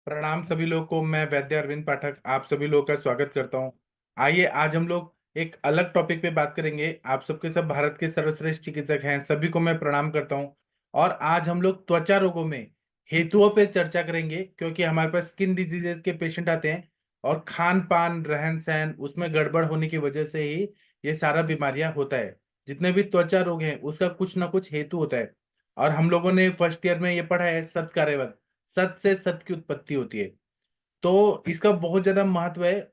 प्रणाम सभी लोग को। मैं वैद्य अरविंद पाठक आप सभी लोग का स्वागत करता हूं। आइए आज हम लोग एक अलग टॉपिक पे बात करेंगे। आप सबके सब भारत के सर्वश्रेष्ठ चिकित्सक हैं, सभी को मैं प्रणाम करता हूं। और आज हम लोग त्वचा रोगों में हेतुओं पे चर्चा करेंगे, क्योंकि हमारे पास स्किन डिजीजेस के पेशेंट आते हैं और खान पान रहन सहन उसमें गड़बड़ होने की वजह से ही ये सारा बीमारियां होता है। जितने भी त्वचा रोग हैं उसका कुछ ना कुछ हेतु होता है। और हम लोगों ने फर्स्ट ईयर में ये पढ़ा है सत्कार्यवत, सत से सत की उत्पत्ति होती है। तो इसका बहुत ज्यादा महत्व है।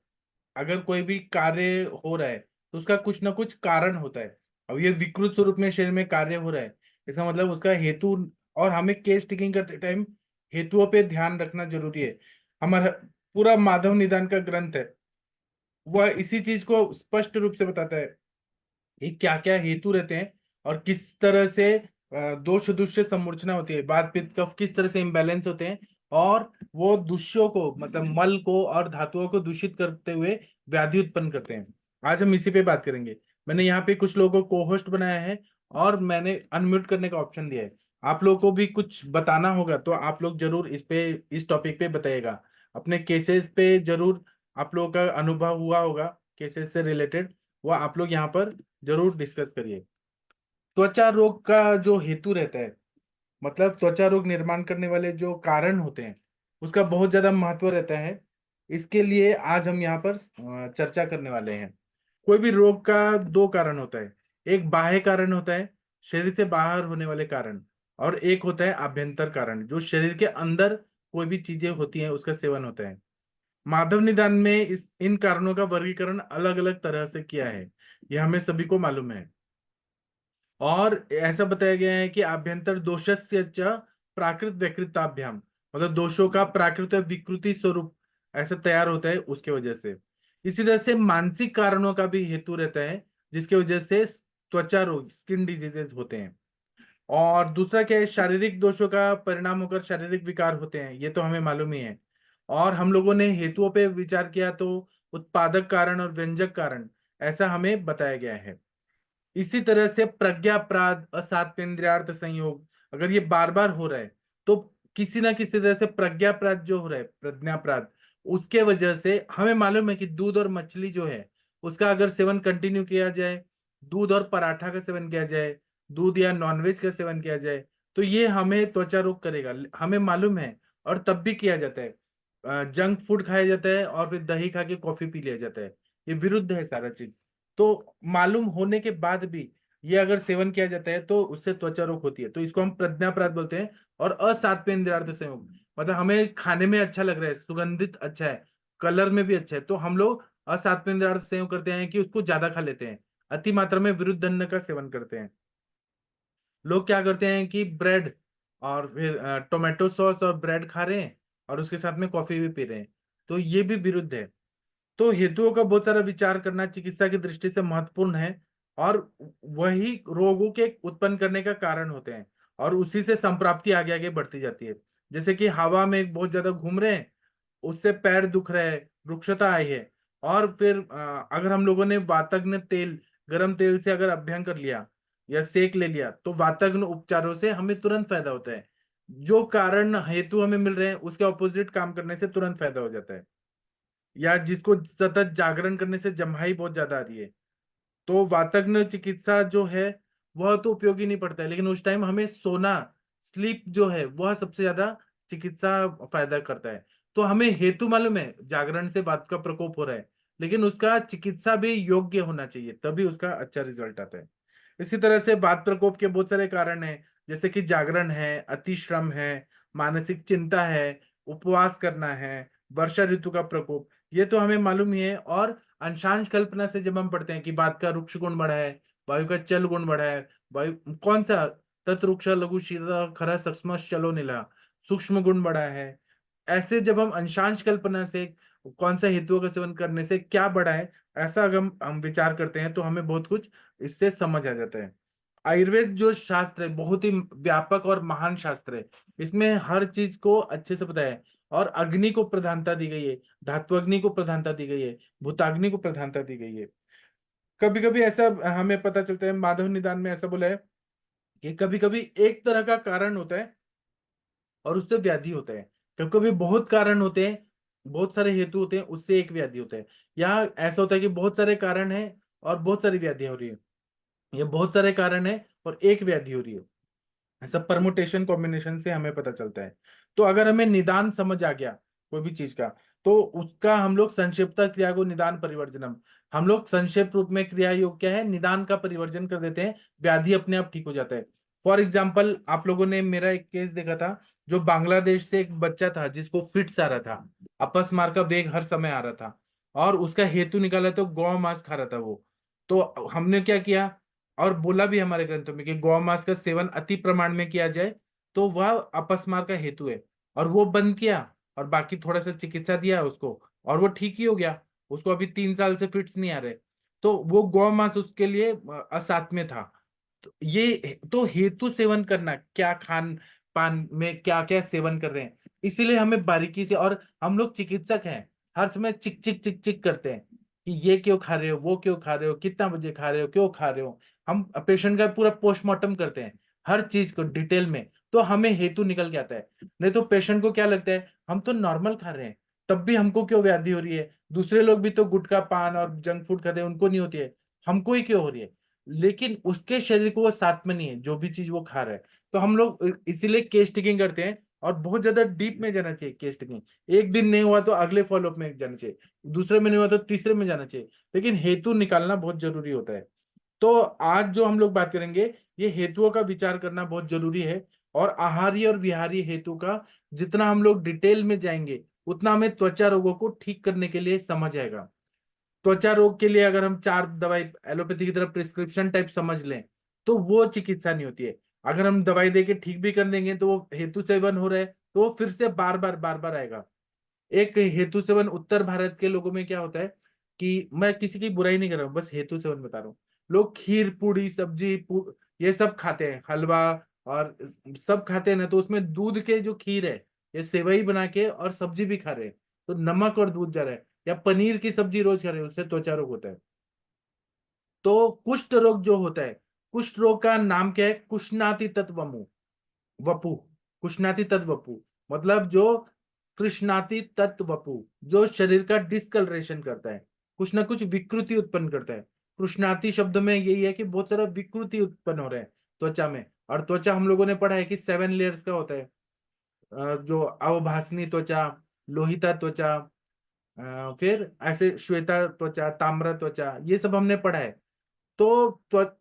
अगर कोई भी कार्य हो रहा है तो उसका कुछ ना कुछ कारण होता है। अब ये विकृत स्वरूप में शरीर में कार्य हो रहा है, इसका मतलब उसका हेतु। और हमें केस टेकिंग करते टाइम हेतुओं पे ध्यान रखना जरूरी है। हमारा पूरा माधव निदान का ग्रंथ है, वह इसी चीज को स्पष्ट रूप से बताता है कि क्या क्या हेतु रहते हैं और किस तरह से दोष दुष्य समूर्छना होती है, वात पित्त कफ किस तरह से इम्बैलेंस होते हैं। और वो दुष्यों को मतलब मल को और धातुओं को दूषित करते हुए व्याधि उत्पन्न करते हैं। आज हम इसी पे बात करेंगे। मैंने यहाँ पे कुछ लोगों को होस्ट बनाया है और मैंने अनम्यूट करने का ऑप्शन दिया है। आप लोगों को भी कुछ बताना होगा तो आप लोग जरूर इस टॉपिक पे बताइएगा। अपने केसेस पे जरूर आप लोगों का अनुभव हुआ होगा केसेस से रिलेटेड, वो आप लोग यहाँ पर जरूर डिस्कस करिए। त्वचा रोग का जो हेतु रहता है, मतलब त्वचा रोग निर्माण करने वाले जो कारण होते हैं, उसका बहुत ज्यादा महत्व रहता है। इसके लिए आज हम यहाँ पर चर्चा करने वाले हैं। कोई भी रोग का दो कारण होता है। एक बाह्य कारण होता है, शरीर से बाहर होने वाले कारण। और एक होता है आभ्यंतर कारण, जो शरीर के अंदर कोई भी चीजें होती हैं उसका सेवन होता है। माधव निदान में इस इन कारणों का वर्गीकरण अलग अलग तरह से किया है, यह हमें सभी को मालूम है। और ऐसा बताया गया है कि आभ्यंतर दोषस्य च प्राकृत विकृताभ्याम, मतलब दोषों का प्राकृत और विकृति स्वरूप ऐसा तैयार होता है उसके वजह से। इसी तरह से मानसिक कारणों का भी हेतु रहता है, जिसकी वजह से त्वचा रोग स्किन डिजीजेज होते हैं। और दूसरा क्या है, शारीरिक दोषों का परिणाम होकर शारीरिक विकार होते हैं, ये तो हमें मालूम ही है। और हम लोगों ने हेतुओं पे विचार किया तो उत्पादक कारण और व्यंजक कारण ऐसा हमें बताया गया है। इसी तरह से प्रज्ञापराध असात्वेंद्रियार्थ संयोग, अगर ये बार बार हो रहा है तो किसी ना किसी तरह से प्रज्ञापराध जो हो रहा है प्रज्ञापराध, उसके वजह से हमें मालूम है कि दूध और मछली जो है उसका अगर सेवन कंटिन्यू किया जाए, दूध और पराठा का सेवन किया जाए, दूध या नॉनवेज का सेवन किया जाए, तो ये हमें त्वचा रोग करेगा, हमें मालूम है। और तब भी किया जाता है, जंक फूड खाया जाता है और फिर दही खा के कॉफी पी लिया जाता है। ये विरुद्ध है सारा चीज। तो मालूम होने के बाद भी ये अगर सेवन किया जाता है तो उससे त्वचा रोग होती है, तो इसको हम प्रज्ञापराध बोलते हैं। और असात्व इंद्रियार्थ संयोग, मतलब हमें खाने में अच्छा लग रहा है, सुगंधित अच्छा है, कलर में भी अच्छा है, तो हम लोग असात्व इंद्रियार्थ संयोग करते हैं कि उसको ज्यादा खा लेते हैं, अति मात्रा में विरुद्ध अन्न का सेवन करते हैं। लोग क्या करते हैं कि ब्रेड और फिर टोमेटो सॉस और ब्रेड खा रहे हैं और उसके साथ में कॉफी भी पी रहे हैं, तो ये भी विरुद्ध है। तो हेतुओं का बहुत सारा विचार करना चिकित्सा की दृष्टि से महत्वपूर्ण है। और वही रोगों के उत्पन्न करने का कारण होते हैं, और उसी से संप्राप्ति आगे आगे बढ़ती जाती है। जैसे कि हवा में एक बहुत ज्यादा घूम रहे हैं, उससे पैर दुख रहे हैं, रुक्षता आई है। और फिर अगर हम लोगों ने वातग्न तेल, गरम तेल से अगर अभ्यंग कर लिया या सेक ले लिया, तो वातग्न उपचारों से हमें तुरंत फायदा होता है। जो कारण हेतु हमें मिल रहे हैं उसके ऑपोजिट काम करने से तुरंत फायदा हो जाता है। या जिसको सतत जागरण करने से जम्हाई बहुत ज्यादा आ रही है, तो वातज्ञ चिकित्सा जो है वह तो उपयोगी नहीं पड़ता है, लेकिन उस टाइम हमें सोना, स्लीप जो है वह सबसे ज्यादा चिकित्सा फायदा करता है। तो हमें हेतु मालूम है जागरण से बात का प्रकोप हो रहा है, लेकिन उसका चिकित्सा भी योग्य होना चाहिए, तभी उसका अच्छा रिजल्ट आता है। इसी तरह से बात प्रकोप के बहुत सारे कारण हैं, जैसे कि जागरण है, अतिश्रम है, मानसिक चिंता है, उपवास करना है, वर्षा ऋतु का प्रकोप, ये तो हमें मालूम ही है। और अंशांश कल्पना से जब हम पढ़ते हैं कि बात का रुक्ष गुण बढ़ा है, वायु का चल गुण बढ़ा है, वायु कौन सा, तत्रुक्ष लघु शीर खरा सूक्ष्म चलो नीला, सूक्ष्म गुण बढ़ा है। ऐसे जब हम अंशांश कल्पना से कौन सा हेतुओं का सेवन करने से क्या बढ़ा है, ऐसा अगर हम विचार करते हैं तो हमें बहुत कुछ इससे समझ आ जाता है। आयुर्वेद जो शास्त्र है बहुत ही व्यापक और महान शास्त्र है, इसमें हर चीज को अच्छे से पता है। और अग्नि को प्रधानता दी गई है, धात्वग्नि को प्रधानता दी गई है, भूताग्नि को प्रधानता दी गई है। कभी कभी ऐसा हमें पता चलता है, माधव निदान में ऐसा बोला है कि कभी कभी एक तरह का कारण होता है और उससे व्याधि होता है। कभी कभी बहुत कारण होते हैं, बहुत सारे हेतु होते हैं, उससे एक व्याधि होता है। यहाँ ऐसा होता है कि बहुत सारे कारण हैं और बहुत सारी व्याधियां हो रही है। ये बहुत सारे कारण है और एक व्याधि हो रही है। ऐसा परमुटेशन कॉम्बिनेशन से हमें पता चलता है। तो अगर हमें निदान समझ आ गया कोई भी चीज का, तो उसका हम लोग संक्षिप्त क्रिया को निदान परिवर्जनम, हम लोग संक्षेप रूप में क्रिया योग क्या है, निदान का परिवर्जन कर देते हैं, व्याधि अपने आप ठीक हो जाता है। फॉर एग्जाम्पल, आप लोगों ने मेरा एक केस देखा था, जो बांग्लादेश से एक बच्चा था जिसको फिट्स आ रहा था, अपस्मार का वेग हर समय आ रहा था, और उसका हेतु निकाला तो गौ मांस खा रहा था वो। तो हमने क्या किया, और बोला भी हमारे ग्रंथों में कि गौ मांस का सेवन अति प्रमाण में किया जाए तो वह अपस्मार का हेतु है, और वो बंद किया, और बाकी थोड़ा सा चिकित्सा दिया उसको, और वो ठीक ही हो गया। उसको अभी 3 साल से फिट्स नहीं आ रहे। तो वो गौ मांस उसके लिए असात्म्य था। तो ये तो हेतु सेवन करना, क्या खान पान में क्या क्या सेवन कर रहे हैं, इसीलिए हमें बारीकी से, और हम लोग चिकित्सक हैं, हर समय चिक चिक चिक चिक करते हैं कि ये क्यों खा रहे हो, वो क्यों खा रहे हो, कितना बजे खा रहे हो, क्यों खा रहे हो। हम पेशेंट का पूरा पोस्टमार्टम करते हैं, हर चीज को डिटेल में, तो हमें हेतु निकल के आता है। नहीं तो पेशेंट को क्या लगता है, हम तो नॉर्मल खा रहे हैं, तब भी हमको क्यों व्याधि हो रही है, दूसरे लोग भी तो गुटखा पान और जंक फूड खाते हैं, उनको नहीं होती है, हमको ही क्यों हो रही है। लेकिन उसके शरीर को वो साथ में नहीं है जो भी चीज वो खा रहा है। तो हम लोग इसीलिए केस टेकिंग करते हैं, और बहुत ज्यादा डीप में जाना चाहिए केस टेकिंग। एक दिन नहीं हुआ तो अगले फॉलोअप में जाना चाहिए, दूसरे में नहीं हुआ तो तीसरे में जाना चाहिए, लेकिन हेतु निकालना बहुत जरूरी होता है। तो आज जो हम लोग बात करेंगे, ये हेतुओं का विचार करना बहुत जरूरी है, और आहारी और विहारी हेतु का जितना हम लोग डिटेल में जाएंगे, उतना हमें त्वचा रोगों को ठीक करने के लिए समझ आएगा। त्वचा रोग के लिए अगर हम 4 दवाई एलोपैथी की तरफ प्रिस्क्रिप्शन टाइप समझ लें, तो वो चिकित्सा नहीं होती है। अगर हम दवाई दे के ठीक भी कर देंगे तो वो हेतु सेवन हो रहा है, तो वो फिर से बार बार आएगा। एक हेतु सेवन उत्तर भारत के लोगों में क्या होता है, कि मैं किसी की बुराई नहीं कर रहा हूँ, बस हेतु सेवन बता रहा हूँ। लोग खीर पूड़ी सब्जी ये सब खाते हैं, हलवा और सब खाते हैं ना, तो उसमें दूध के जो खीर है, ये सेवई बना के और सब्जी भी खा रहे हैं, तो नमक और दूध जा रहा है। या पनीर की सब्जी रोज खा रहे हैं, उससे त्वचा रोग होता है। तो कुष्ठ रोग जो होता है, कुष्ठ रोग का नाम क्या है, कुष्णाति तत्वमु वपु, कुष्णाति तत्व वपु, मतलब जो कृष्णाति तत्व वपु, जो शरीर का डिस्कलरेशन करता है, कुछ ना कुछ विकृति उत्पन्न करता है। कृष्णाति शब्द में यही है कि बहुत सारा विकृति उत्पन्न हो रहा है त्वचा में। और त्वचा हम लोगों ने पढ़ा है कि 7 लेयर्स का होता है, जो अवभासनी त्वचा, लोहिता त्वचा, फिर ऐसे श्वेता त्वचा, ताम्र त्वचा, ये सब हमने पढ़ा है। तो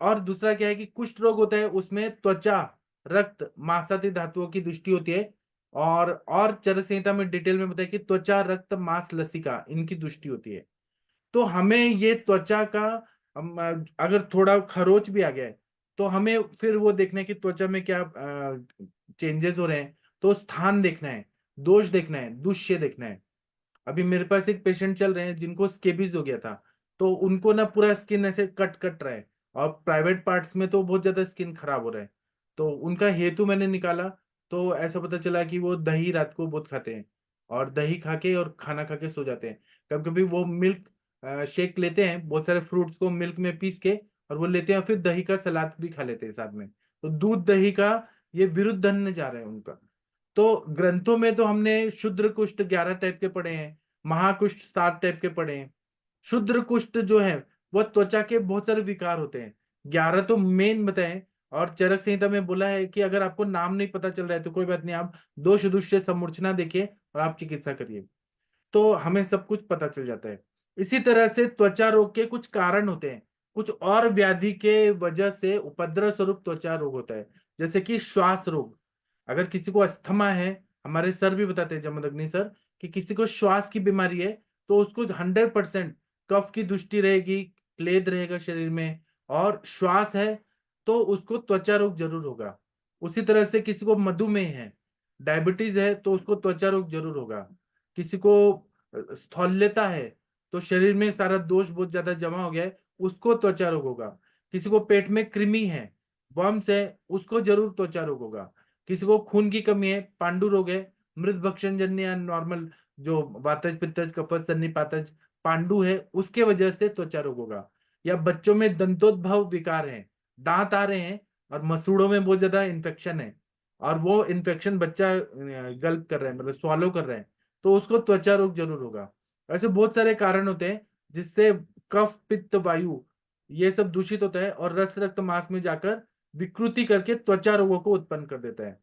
और दूसरा क्या है कि कुष्ठ रोग होता है, उसमें त्वचा, रक्त, मांसाती धातुओं की दृष्टि होती है। और चरक संहिता में डिटेल में बताया कि त्वचा, रक्त, मांस, लसिका, इनकी दृष्टि होती है। तो हमें ये त्वचा का अगर थोड़ा खरोच भी आ गया है, तो हमें फिर वो देखना है कि त्वचा में क्या चेंजेस हो रहे हैं, तो स्थान देखना है, दोष देखना है, दुष्य देखना है। अभी मेरे पास एक पेशेंट चल रहे हैं जिनको स्केबीज हो गया था, तो उनको ना पूरा स्किन ऐसे कट कट रहा है, और प्राइवेट पार्ट्स में तो बहुत ज्यादा स्किन खराब हो रहा है। तो उनका हेतु मैंने निकाला, तो ऐसा पता चला कि वो दही रात को बहुत खाते हैं, और दही खा के और खाना खा के सो जाते हैं। कभी कभी वो मिल्क शेक लेते हैं, बहुत सारे फ्रूट्स को मिल्क में पीस के, और वो लेते हैं, और फिर दही का सलाद भी खा लेते हैं साथ में। तो दूध दही का ये विरुद्ध धन्य जा रहा है उनका। तो ग्रंथों में तो हमने शुद्र कुष्ठ 11 टाइप के पढ़े हैं, महाकुष्ठ 7 टाइप के पढ़े हैं। शुद्र कुष्ठ जो है, वह त्वचा के बहुत सारे विकार होते हैं, 11 तो मेन बताए। और चरक संहिता में बोला है कि अगर आपको नाम नहीं पता चल रहा है तो कोई बात नहीं, आप दोष दुष्य समूर्छना देखिए और आप चिकित्सा करिए, तो हमें सब कुछ पता चल जाता है। इसी तरह से त्वचा रोग के कुछ कारण होते हैं, कुछ और व्याधि के वजह से उपद्रव स्वरूप त्वचा रोग होता है, जैसे कि श्वास रोग। अगर किसी को अस्थमा है, हमारे सर भी बताते हैं, जमदग्नि सर, कि किसी को श्वास की बीमारी है, तो उसको 100% कफ की दृष्टि रहेगी, प्लेद रहेगा शरीर में, और श्वास है तो उसको त्वचा रोग जरूर होगा। उसी तरह से किसी को मधुमेह है, डायबिटीज है, तो उसको त्वचा रोग जरूर होगा। किसी को स्थौल्यता है, तो शरीर में सारा दोष बहुत ज्यादा जमा हो गया है, उसको त्वचा रोग होगा। किसी को पेट में कृमि है, वर्म्स है, उसको जरूर त्वचा रोग होगा। किसी को खून की कमी है, पांडु रोग है, मृत भक्षण जन्य या नॉर्मल जो वातज पित्तज कफज सन्निपातज पांडु है, उसके वजह से त्वचा रोग होगा। या बच्चों में दंतोद्भव विकार है, दांत आ रहे हैं और मसूड़ों में बहुत ज्यादा इन्फेक्शन है, और वो इन्फेक्शन बच्चा गल्प कर रहा है, मतलब स्वालो कर रहा है, तो उसको त्वचा रोग जरूर होगा। ऐसे बहुत सारे कारण होते हैं जिससे कफ पित्त वायु ये सब दूषित होता है और रस रक्त मांस में जाकर विकृति करके त्वचा रोगों को उत्पन्न कर देता है।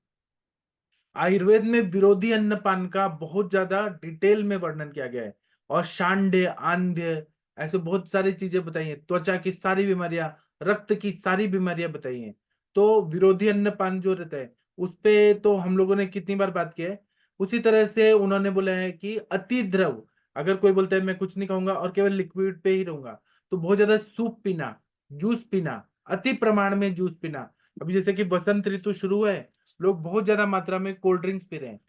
आयुर्वेद में विरोधी अन्नपान का बहुत ज्यादा डिटेल में वर्णन किया गया है, और शांड्य आंध्य ऐसे बहुत सारी चीजें बताई हैं, त्वचा की सारी बीमारियां, रक्त की सारी बीमारियां बताई हैं। तो विरोधी अन्नपान जो रहता है उस पे तो हम लोगों ने कितनी बार बात की है। उसी तरह से उन्होंने बोला है कि अति द्रव, अगर कोई बोलता है मैं कुछ नहीं खाऊंगा और केवल लिक्विड पे ही रहूंगा, तो बहुत ज्यादा सूप पीना, जूस पीना, अति प्रमाण में जूस पीना। अभी जैसे कि वसंत ऋतु शुरू है, लोग बहुत ज्यादा मात्रा में कोल्ड ड्रिंक्स पी रहे हैं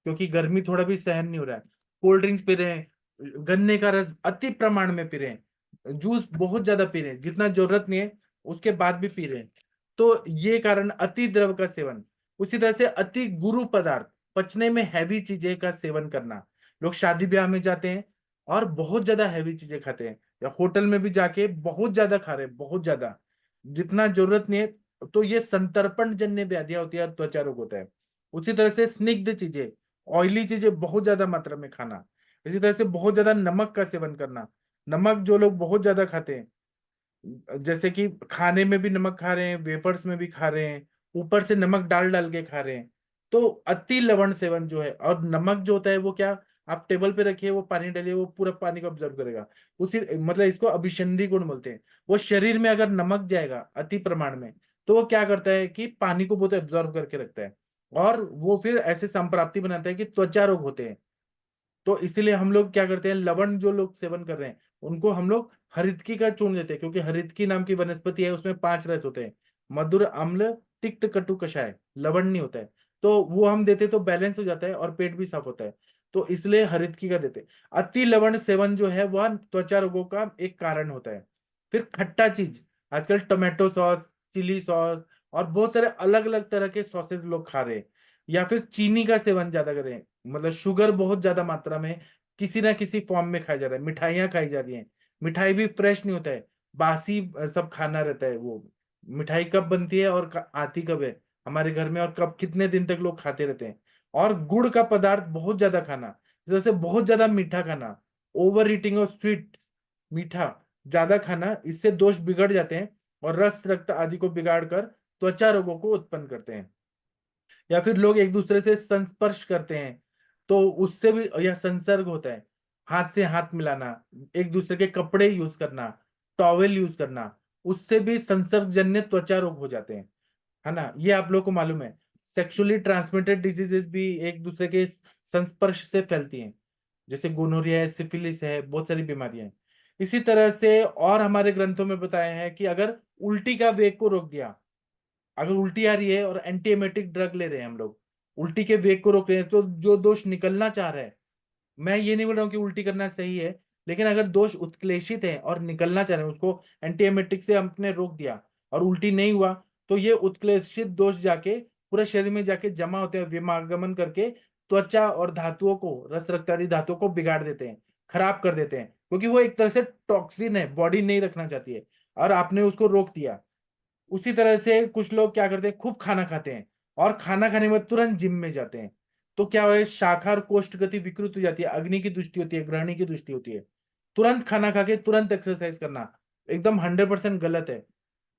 क्योंकि गर्मी थोड़ा भी सहन नहीं हो रहा है। कोल्ड ड्रिंक्स पी रहे हैं, गन्ने का रस अति प्रमाण में पी रहे हैं, जूस बहुत ज्यादा पी रहे हैं, जितना जरूरत नहीं है उसके बाद भी पी रहे हैं। तो ये कारण अति द्रव का सेवन। उसी तरह से अति गुरु पदार्थ, पचने में हैवी चीजें का सेवन करना। लोग शादी ब्याह में जाते हैं और बहुत ज्यादा हैवी चीजें खाते हैं, या होटल में भी जाके बहुत ज्यादा खा रहे हैं, बहुत ज्यादा, जितना जरूरत नहीं है। तो ये संतर्पण जन्य व्याधियां होती है और त्वचा रोग होता है। उसी तरह से स्निग्ध चीजें, ऑयली चीजें बहुत ज्यादा मात्रा में खाना। इसी तरह से बहुत ज्यादा नमक का सेवन करना। नमक जो लोग बहुत ज्यादा खाते हैं, जैसे कि खाने में भी नमक खा रहे हैं, वेफर्स में भी खा रहे हैं, ऊपर से नमक डाल डाल के खा रहे हैं, तो अति लवण सेवन जो है। और नमक जो होता है वो क्या, आप टेबल पे रखिए, वो पानी डालिए, वो पूरा पानी को ऑब्जर्व करेगा। उसी मतलब इसको अभिसंधि गुण बोलते हैं। वो शरीर में अगर नमक जाएगा अति प्रमाण में, तो वो क्या करता है कि पानी को बहुत एब्जॉर्व करके रखता है, और वो फिर ऐसे संप्राप्ति बनाता है कि त्वचा रोग होते हैं। तो इसीलिए हम लोग क्या करते हैं, लवण जो लोग सेवन कर रहे हैं उनको हम लोग हरितकी का चूर्ण देते हैं, क्योंकि हरितकी नाम की वनस्पति है, उसमें 5 रस होते हैं, मधुर अम्ल तिक्त कटु कषाय, लवण नहीं होता है। तो वो हम देते तो बैलेंस हो जाता है और पेट भी साफ होता है। तो इसलिए हरितकी का देते हैं। अति लवण सेवन जो है वह त्वचा रोगों का एक कारण होता है। फिर खट्टा चीज, आजकल टोमेटो सॉस, चिली सॉस और बहुत सारे अलग अलग तरह के सॉसेज लोग खा रहे हैं। या फिर चीनी का सेवन ज्यादा करें, मतलब शुगर बहुत ज्यादा मात्रा में किसी ना किसी फॉर्म में खाया जा रहा है, मिठाइयाँ खाई जा रही हैं। मिठाई भी फ्रेश नहीं होता है, बासी सब खाना रहता है। वो मिठाई कब बनती है और आती कब है हमारे घर में, और कब कितने दिन तक लोग खाते रहते हैं। और गुड़ का पदार्थ बहुत ज्यादा खाना, जैसे बहुत ज्यादा मीठा खाना, ओवर ईटिंग ऑफ स्वीट, मीठा ज्यादा खाना, इससे दोष बिगड़ जाते हैं और रस रक्त आदि को बिगाड़ कर त्वचा रोगों को उत्पन्न करते हैं। या फिर लोग एक दूसरे से संस्पर्श करते हैं, तो उससे भी यह संसर्ग होता है। हाथ से हाथ मिलाना, एक दूसरे के कपड़े यूज करना, टॉवेल यूज करना, उससे भी संसर्गजन्य त्वचा रोग हो जाते हैं, है ना। ये आप लोग को मालूम है। सेक्सुअली ट्रांसमिटेड डिजीजेस भी एक दूसरे के संस्पर्श से फैलती हैं, जैसे गोनोरिया है, सिफिलिस है, बहुत सारी बीमारियां हैं। इसी तरह से और हमारे ग्रंथों में बताया है कि अगर उल्टी का वेग को रोक दिया, अगर उल्टी आ रही है और एंटीएमेटिक ड्रग ले रहे हैं हम लोग, उल्टी के वेग को रोक रहे हैं, तो जो दोष निकलना चाह रहा है, मैं ये नहीं बोल रहा हूँ कि उल्टी करना सही है, लेकिन अगर दोष उत्क्लेशित है और निकलना चाह रहे हैं, उसको एंटीएमेटिक से हमने रोक दिया और उल्टी नहीं हुआ, तो ये उत्क्लेशित दोष जाके पूरे शरीर में जाके जमा होते हैं, विमागमन करके त्वचा और धातुओं को, रस रक्त आदि धातुओं को बिगाड़ देते हैं, खराब कर देते हैं, क्योंकि वो एक तरह से टॉक्सिन है, बॉडी नहीं रखना चाहती है, और आपने उसको रोक दिया। उसी तरह से कुछ लोग क्या करते हैं, खूब खाना खाते हैं और खाना खाने के बाद तुरंत जिम में जाते हैं, तो क्या है, शाखा और कोष्ठ गति विकृत हो जाती है, अग्नि की दृष्टि होती है, ग्रहणी की दृष्टि होती है। तुरंत खाना खा के तुरंत एक्सरसाइज करना एकदम 100% गलत है।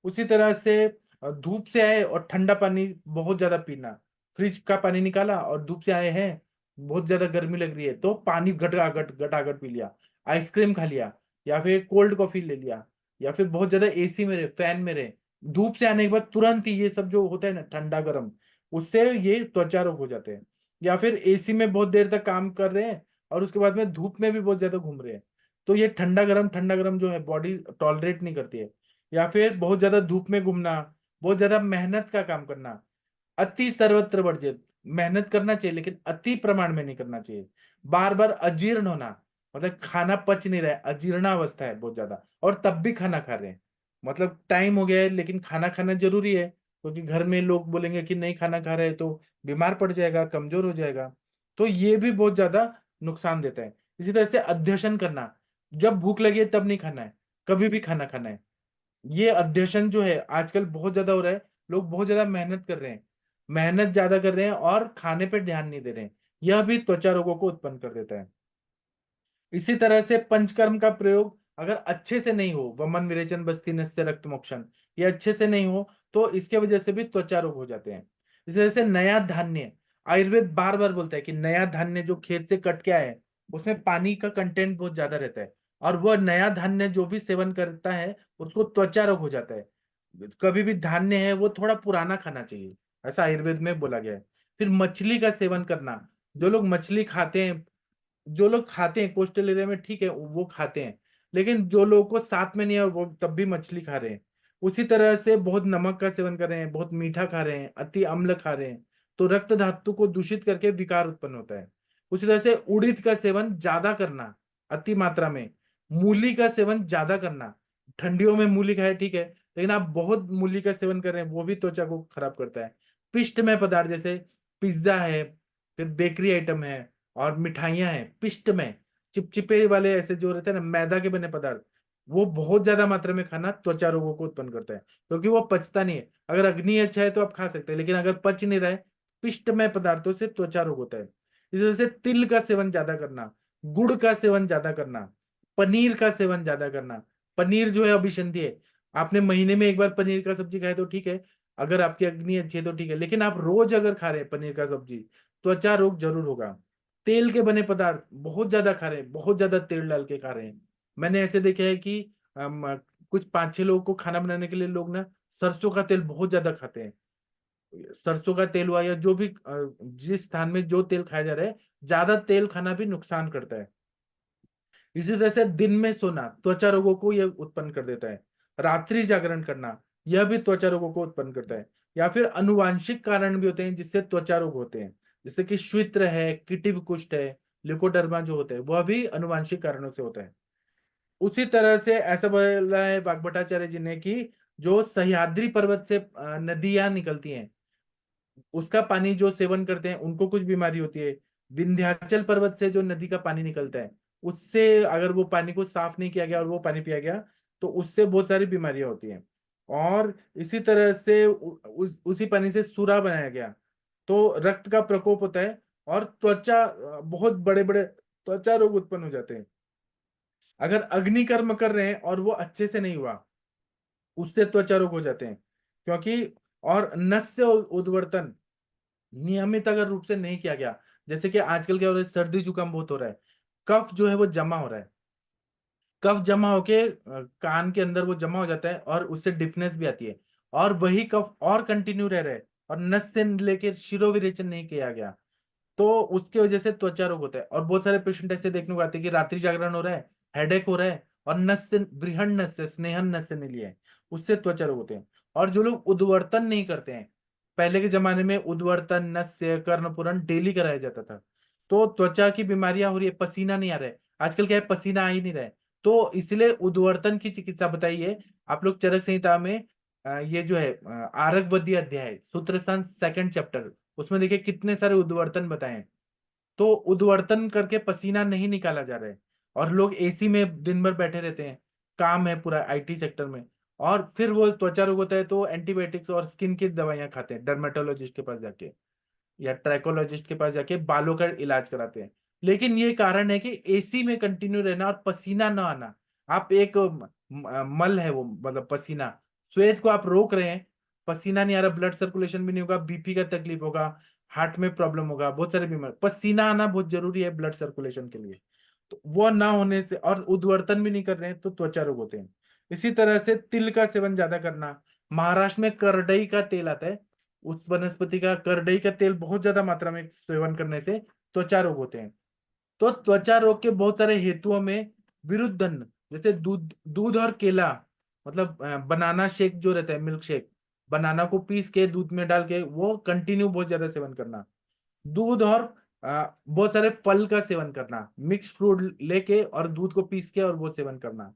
उसी तरह से धूप से आए और ठंडा पानी बहुत ज्यादा पीना, फ्रिज का पानी निकाला और धूप से आए हैं, बहुत ज्यादा गर्मी लग रही है, तो पानी घटाघट घटाघट पी लिया, आइसक्रीम खा लिया, या फिर कोल्ड कॉफी ले लिया, या फिर बहुत ज्यादा एसी में रहे, फैन में रहे, धूप से आने के बाद तुरंत ही ये सब जो होता है ना ठंडा गर्म, उससे ये त्वचा रोग हो जाते हैं। या फिर एसी में बहुत देर तक काम कर रहे हैं और उसके बाद में धूप में भी बहुत ज्यादा घूम रहे हैं, तो ये ठंडा गरम जो है बॉडी टॉलरेट नहीं करती है। या फिर बहुत ज्यादा धूप में घूमना, बहुत ज्यादा मेहनत का काम करना, अति सर्वत्र वर्जित। मेहनत करना चाहिए लेकिन अति प्रमाण में नहीं करना चाहिए। बार बार अजीर्ण होना, मतलब खाना पच नहीं रहा है, अजीर्णावस्था है बहुत ज्यादा, और तब भी खाना खा रहे हैं, मतलब टाइम हो गया है लेकिन खाना खाना जरूरी है, क्योंकि घर में लोग बोलेंगे कि नहीं खाना खा रहे तो बीमार पड़ जाएगा, कमजोर हो जाएगा। तो ये भी बहुत ज्यादा नुकसान देता है। इसी तरह से अध्यशन करना, जब भूख लगी है तब नहीं खाना है, कभी भी खाना खाना है। ये अध्यशन जो है आजकल बहुत ज्यादा हो रहा है, लोग बहुत ज्यादा मेहनत कर रहे हैं, मेहनत ज्यादा कर रहे हैं और खाने पे ध्यान नहीं दे रहे हैं, यह भी त्वचा रोगों को उत्पन्न कर देता है। इसी तरह से पंचकर्म का प्रयोग अगर अच्छे से नहीं हो, वमन विरेचन बस्ती नस्य रक्त मोक्षण, ये अच्छे से नहीं हो तो इसके वजह से भी त्वचा रोग हो जाते हैं। इस वजह से नया धान्य, आयुर्वेद बार बार बोलता है कि नया धान्य जो खेत से कट के आए हैं उसमें पानी का कंटेंट बहुत ज्यादा रहता है, और वह नया धान्य जो भी सेवन करता है उसको त्वचा रोग हो जाता है। कभी भी धान्य है वो थोड़ा पुराना खाना चाहिए, ऐसा आयुर्वेद में बोला गया है। फिर मछली का सेवन करना, जो लोग मछली खाते हैं, जो लोग खाते हैं कोस्टल एरिया में ठीक है वो खाते हैं, लेकिन जो लोगों को साथ में नहीं है वो तब भी मछली खा रहे हैं। उसी तरह से बहुत नमक का सेवन कर रहे हैं, बहुत मीठा खा रहे हैं, अति अम्ल खा रहे हैं, तो रक्त धातु को दूषित करके विकार उत्पन्न होता है। उसी तरह से उड़ीद का सेवन ज्यादा करना, अति मात्रा में, मूली का सेवन ज्यादा करना, ठंडियों में मूली खाए ठीक है, लेकिन आप बहुत मूली का सेवन कर रहे हैं वो भी त्वचा को खराब करता है। पिष्टमय पदार्थ जैसे पिज्जा है, फिर बेकरी आइटम है, और मिठाइयां हैं पिष्ट में, चिपचिपे वाले ऐसे जो रहते हैं ना मैदा के बने पदार्थ, वो बहुत ज्यादा मात्रा में खाना त्वचा रोगों को उत्पन्न करता है, क्योंकि वो पचता नहीं है। अगर अग्नि अच्छा है तो आप खा सकते हैं, लेकिन अगर पच नहीं रहा है पिष्टमय पदार्थों से त्वचा रोग होता है। इस वजह से तिल का सेवन ज्यादा करना, गुड़ का सेवन ज्यादा करना, पनीर का सेवन ज्यादा करना। पनीर जो है अभिसंधि है, आपने महीने में एक बार पनीर का सब्जी खाए तो ठीक है, अगर आपकी अग्नि अच्छी है तो ठीक है, लेकिन आप रोज अगर खा रहे हैं पनीर का सब्जी, त्वचा रोग जरूर होगा। तेल के बने पदार्थ बहुत ज्यादा खा रहे हैं, बहुत ज्यादा तेल डाल के खा रहे हैं। मैंने ऐसे देखा है कि कुछ 5-6 लोगों को खाना बनाने के लिए लोग ना सरसों का तेल बहुत ज्यादा खाते हैं। सरसों का तेल हुआ या जो भी जिस स्थान में जो तेल खाया जा रहा है, ज्यादा तेल खाना भी नुकसान करता है। इसी तरह से दिन में सोना त्वचा रोगों को यह उत्पन्न कर देता है। रात्रि जागरण करना यह भी त्वचा रोगों को उत्पन्न करता है। या फिर अनुवांशिक कारण भी होते हैं जिससे त्वचा रोग होते हैं, जैसे कि श्वित्र है, किटिव कुष्ठ है, लिकोडर्मा जो होता है वह भी अनुवांशिक कारणों से होता है। उसी तरह से ऐसा बोला है वाग्भटाचार्य जी ने कि जो सह्याद्री पर्वत से नदियां निकलती हैं उसका पानी जो सेवन करते हैं उनको कुछ बीमारी होती है। विंध्याचल पर्वत से जो नदी का पानी निकलता है उससे अगर वो पानी को साफ नहीं किया गया और वो पानी पिया गया तो उससे बहुत सारी बीमारियां होती हैं। और इसी तरह से उसी पानी से सूरा बनाया गया तो रक्त का प्रकोप होता है, और त्वचा बहुत बड़े बड़े त्वचा रोग उत्पन्न हो जाते हैं। अगर अग्नि कर्म कर रहे हैं और वो अच्छे से नहीं हुआ उससे त्वचा रोग हो जाते हैं, क्योंकि और नस्य उद्वर्तन नियमित अगर रूप से नहीं किया गया, जैसे कि आजकल क्या हो रहा है, सर्दी जुकाम बहुत हो रहा है, कफ जो है वो जमा हो रहा है, कफ जमा होके कान के अंदर वो जमा हो जाता है और उससे डिफनेस भी आती है, और वही कफ और कंटिन्यू रह रहा है और नस से लेके शिरोविरेचन नहीं किया गया तो उसकी वजह से त्वचा रोग होता है। और बहुत सारे पेशेंट ऐसे देखने को आते हैं कि रात्रि जागरण हो रहा है, हेडेक हो रहा है, और नस से, बृहन नस से, स्नेहन नस से नहीं लिया है, उससे त्वचा रोग होते हैं। और जो लोग उद्वर्तन नहीं करते हैं, पहले के जमाने में उद्वर्तन नस्य कर्णपुरन डेली कराया जाता था, तो त्वचा की बीमारियां हो रही है, पसीना नहीं आ रहा है, आजकल क्या है पसीना आ ही नहीं रहा है, तो इसलिए उद्वर्तन की चिकित्सा बताइए। आप लोग चरक संहिता में ये जो है आरगवदी अध्याय सूत्र सेकंड चैप्टर, उसमें देखिए कितने सारे उद्वर्तन बताए हैं। तो उद्वर्तन करके पसीना नहीं निकाला जा रहा है, और लोग एसी में दिन भर बैठे रहते हैं, काम है पूरा आईटी सेक्टर में, और फिर वो त्वचा रोग होता है तो एंटीबायोटिक्स और स्किन की दवाइयां खाते हैं डर्मेटोलॉजिस्ट के पास जाके या ट्रैकोलॉजिस्ट के पास जाके बालों का इलाज कराते हैं। लेकिन ये कारण है कि एसी में कंटिन्यू रहना और पसीना ना आना। आप एक मल है वो, मतलब पसीना, श्वेत को आप रोक रहे हैं, पसीना नहीं आ रहा, ब्लड सर्कुलेशन भी नहीं होगा, बीपी का तकलीफ होगा, हार्ट में प्रॉब्लम होगा, बहुत सारे बीमारी, पसीना आना बहुत जरूरी है ब्लड सर्कुलेशन के लिए, तो वो ना होने से और उद्वर्तन भी नहीं कर रहे हैं तो त्वचा रोग होते हैं। इसी तरह से तिल का सेवन ज्यादा करना, महाराष्ट्र में करडई का तेल आता है, उस वनस्पति का करडई का तेल बहुत ज्यादा मात्रा में सेवन करने से त्वचा रोग होते हैं। तो त्वचा रोग के बहुत सारे हेतुओं में विरुद्धन, जैसे दूध दूध और केला, मतलब बनाना शेक जो रहता है, मिल्क शेक, बनाना को पीस के दूध में डाल के वो कंटिन्यू बहुत ज्यादा सेवन करना, दूध और बहुत सारे फल का सेवन करना, मिक्स फ्रूट लेके और दूध को पीस के और वो सेवन करना,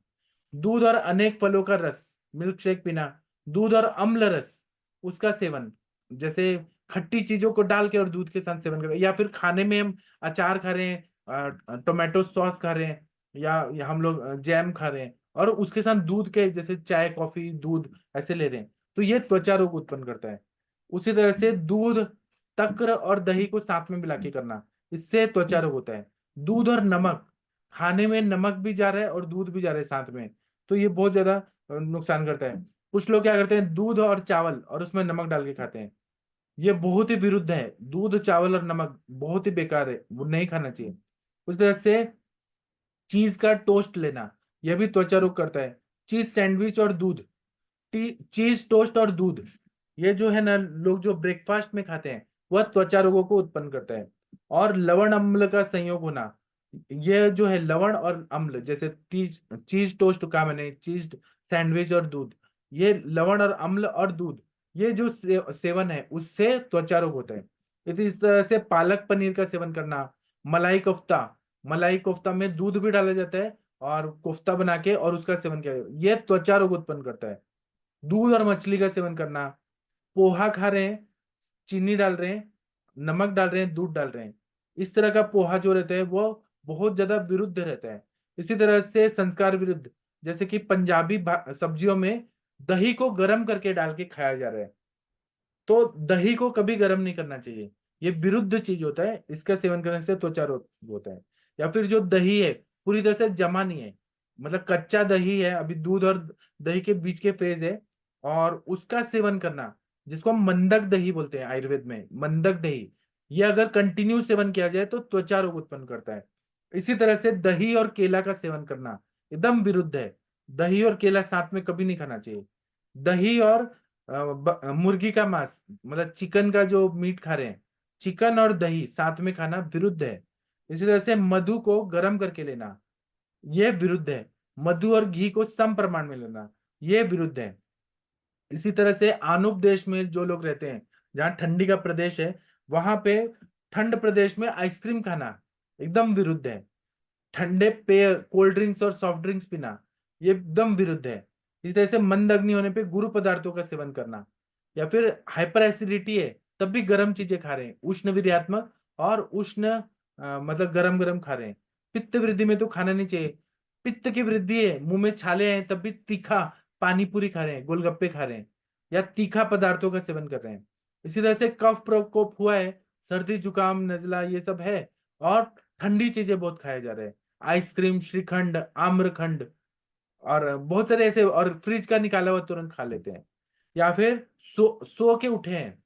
दूध और अनेक फलों का रस, मिल्क शेक पीना, दूध और अम्ल रस उसका सेवन, जैसे खट्टी चीजों को डाल के और दूध के साथ सेवन करें, या फिर खाने में हम अचार खा रहे हैं, टोमेटो सॉस खा रहे हैं, या हम लोग जैम खा रहे हैं और उसके साथ दूध के जैसे चाय कॉफी दूध ऐसे ले रहे हैं, तो ये त्वचा रोग उत्पन्न करता है। उसी तरह से दूध, तक्र और दही को साथ में मिला के करना, इससे त्वचा रोग होता है। दूध और नमक, खाने में नमक भी जा रहा है और दूध भी जा रहा है साथ में, तो ये बहुत ज्यादा नुकसान करता है। कुछ लोग क्या करते हैं, दूध और चावल और उसमें नमक डाल के खाते हैं, ये बहुत ही विरुद्ध है। दूध, चावल और नमक बहुत ही बेकार है, वो नहीं खाना चाहिए। उस तरह से चीज का टोस्ट लेना, यह भी त्वचा रोग करता है। चीज सैंडविच और दूध, चीज टोस्ट और दूध, ये जो है ना लोग जो ब्रेकफास्ट में खाते हैं, वह त्वचा रोगों को उत्पन्न करता है। और लवण अम्ल का संयोग होना, ये जो है लवण और अम्ल, जैसे चीज चीज टोस्ट का मैंने चीज सैंडविच और दूध, ये लवण और अम्ल और दूध, ये जो सेवन है उससे त्वचा रोग होता है। इस तरह से पालक पनीर का सेवन करना, मलाई कोफ्ता, मलाई कोफ्ता में दूध भी डाला जाता है और कोफ्ता बना के और उसका सेवन किया जाता है, ये त्वचा रोग उत्पन्न करता है। दूध और मछली का सेवन करना, पोहा खा रहे हैं, चीनी डाल रहे हैं, नमक डाल रहे हैं, दूध डाल रहे हैं, इस तरह का पोहा जो रहता है वो बहुत ज्यादा विरुद्ध रहता है। इसी तरह से संस्कार विरुद्ध, जैसे कि पंजाबी सब्जियों में दही को गर्म करके डाल के खाया जा रहा है, तो दही को कभी गर्म नहीं करना चाहिए, ये विरुद्ध चीज होता है, इसका सेवन करने से त्वचा रोग होता है। या फिर जो दही है पूरी तरह से जमा नहीं है, मतलब कच्चा दही है, अभी दूध और दही के बीच के फेज है, और उसका सेवन करना, जिसको हम मंदक दही बोलते हैं आयुर्वेद में, मंदक दही, ये अगर कंटिन्यू सेवन किया जाए तो त्वचा रोग उत्पन्न करता है। इसी तरह से दही और केला का सेवन करना एकदम विरुद्ध है, दही और केला साथ में कभी नहीं खाना चाहिए। दही और मुर्गी का मांस, मतलब चिकन का जो मीट खा रहे हैं, चिकन और दही साथ में खाना विरुद्ध है। इसी तरह से मधु को गर्म करके लेना, यह विरुद्ध है। मधु और घी को सम प्रमाण में लेना, यह विरुद्ध है। इसी तरह से आनुप देश में जो लोग रहते हैं, जहाँ ठंडी का प्रदेश है, वहां पे ठंड प्रदेश में आइसक्रीम खाना एकदम विरुद्ध है। ठंडे पेय, कोल्ड ड्रिंक्स और सॉफ्ट ड्रिंक्स पीना, ये एकदम विरुद्ध है। इसी तरह से मंद अग्नि होने पे गुरु पदार्थों का सेवन करना, या फिर हाइपर एसिडिटी है तब भी गर्म चीजें खा रहे हैं, उष्ण वीर्यात्मक और उष्ण मतलब गरम गरम खा रहे हैं। पित्त वृद्धि में तो खाना नहीं चाहिए, पित्त की वृद्धि है, मुंह में छाले हैं तब भी तीखा पानी पूरी खा रहे हैं, गोलगप्पे खा रहे हैं, या तीखा पदार्थों का सेवन कर रहे हैं। इसी तरह से कफ प्रकोप हुआ है, सर्दी जुकाम नजला ये सब है, और ठंडी चीजें बहुत खाए जा रहे हैं, आइसक्रीम, श्रीखंड, आम्रखंड, और बहुत सारे ऐसे, और फ्रिज का निकाला हुआ तुरंत खा लेते हैं। या फिर सो के उठे हैं,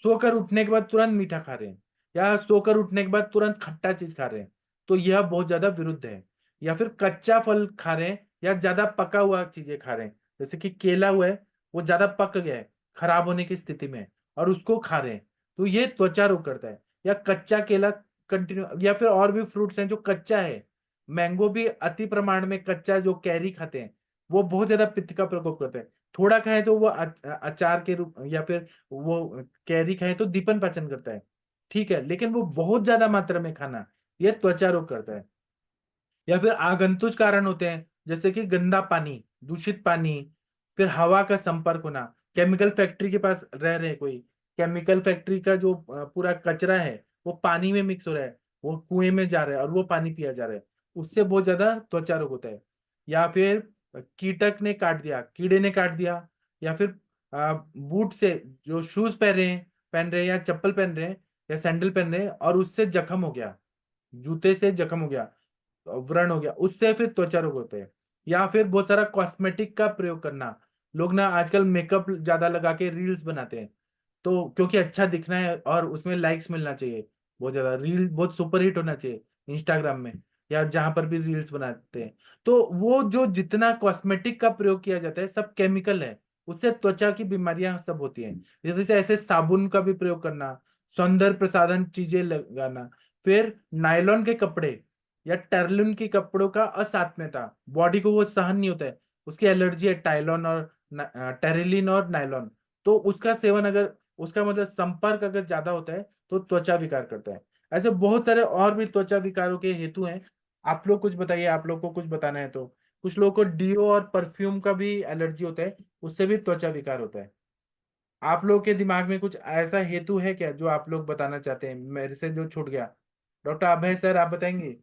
सोकर उठने के बाद तुरंत मीठा खा रहे हैं, या सोकर उठने के बाद तुरंत खट्टा चीज खा रहे हैं, तो यह बहुत ज्यादा विरुद्ध है। या फिर कच्चा फल खा रहे हैं या ज्यादा पका हुआ चीजें खा रहे हैं, जैसे कि केला हुआ है, वो ज्यादा पक गया है, खराब होने की स्थिति में है, और उसको खा रहे हैं, तो ये त्वचा रोग करता है। या कच्चा केला कंटिन्यू, या फिर और भी फ्रूट्स हैं जो कच्चा है, मैंगो भी अति प्रमाण में कच्चा जो कैरी खाते हैं, वो बहुत ज्यादा पित्त का प्रकोप करता है। थोड़ा खाए तो वो अचार के रूप, या फिर वो कैरी खाए तो दीपन पाचन करता है, ठीक है, लेकिन वो बहुत ज्यादा मात्रा में खाना, ये त्वचा रोग करता है। या फिर आगंतुक कारण होते हैं, जैसे कि गंदा पानी, दूषित पानी, फिर हवा का संपर्क होना, केमिकल फैक्ट्री के पास रह रहे कोई, केमिकल फैक्ट्री का जो पूरा कचरा है वो पानी में मिक्स हो रहा है, वो कुएं में जा रहा है और वो पानी पिया जा रहा है, उससे बहुत ज्यादा त्वचा रोग होता है। या फिर कीटक ने काट दिया, कीड़े ने काट दिया, या फिर बूट से, जो शूज पहन रहे हैं या चप्पल पहन रहे हैं या सैंडल पहन रहे हैं और उससे जख्म हो गया, जूते से जख्म हो गया, व्रण हो गया, उससे फिर त्वचा रोग होते हैं। या फिर बहुत सारा कॉस्मेटिक का प्रयोग करना, लोग ना आजकल मेकअप ज्यादा लगा के रील्स बनाते हैं, तो क्योंकि अच्छा दिखना है और उसमें लाइक्स मिलना चाहिए, बहुत ज्यादा रील बहुत सुपर हिट होना चाहिए इंस्टाग्राम में, या जहां पर भी रील्स बनाते हैं, तो वो जो जितना कॉस्मेटिक का प्रयोग किया जाता है सब केमिकल है, उससे त्वचा की बीमारियां सब होती हैं। जैसे ऐसे साबुन का भी प्रयोग करना, सौंदर्य प्रसाधन चीजें लगाना, फिर नायलॉन के कपड़े या टर्लिन के कपड़ों का असात्म्यता, बॉडी को वो सहन नहीं होता है, उसकी एलर्जी है टाइलॉन और टेरिलिन और नायलॉन, तो उसका सेवन अगर, उसका मतलब संपर्क अगर ज्यादा होता है तो त्वचा विकार करता है। ऐसे बहुत सारे और भी त्वचा विकारों के हेतु हैं। आप लोग कुछ बताइए, आप लोग को कुछ बताना है तो। कुछ लोगों को डीओ और परफ्यूम का भी एलर्जी होता है, उससे भी त्वचा विकार होता है। आप लोग के दिमाग में कुछ ऐसा हेतु है क्या जो आप लोग बताना चाहते हैं, मेरे से जो छूट गया? डॉक्टर अभय सर, आप बताएंगे।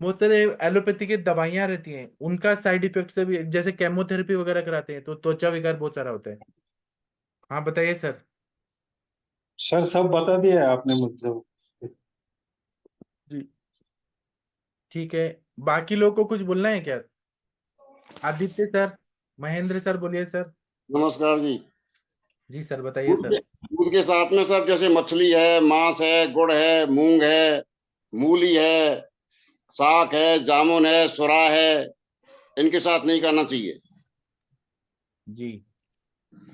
बहुत सारे एलोपैथी की दवाइयां रहती हैं, उनका साइड इफेक्ट से भी, जैसे केमोथेरेपी वगैरह कराते हैं तो त्वचा विकार बहुत सारा होता है। हाँ बताइए सर। सर सब बता दिया आपने मतलब। जी ठीक है। बाकी लोग को कुछ बोलना है क्या? आदित्य सर, महेंद्र सर बोलिए सर। नमस्कार जी। जी सर बताइए दूध सर। के दूध के साथ में सर जैसे मछली है, मांस है, गुड़ है, मूंग है, मूली है, साग है, जामुन है, सुरा है, इनके साथ नहीं खाना चाहिए। जी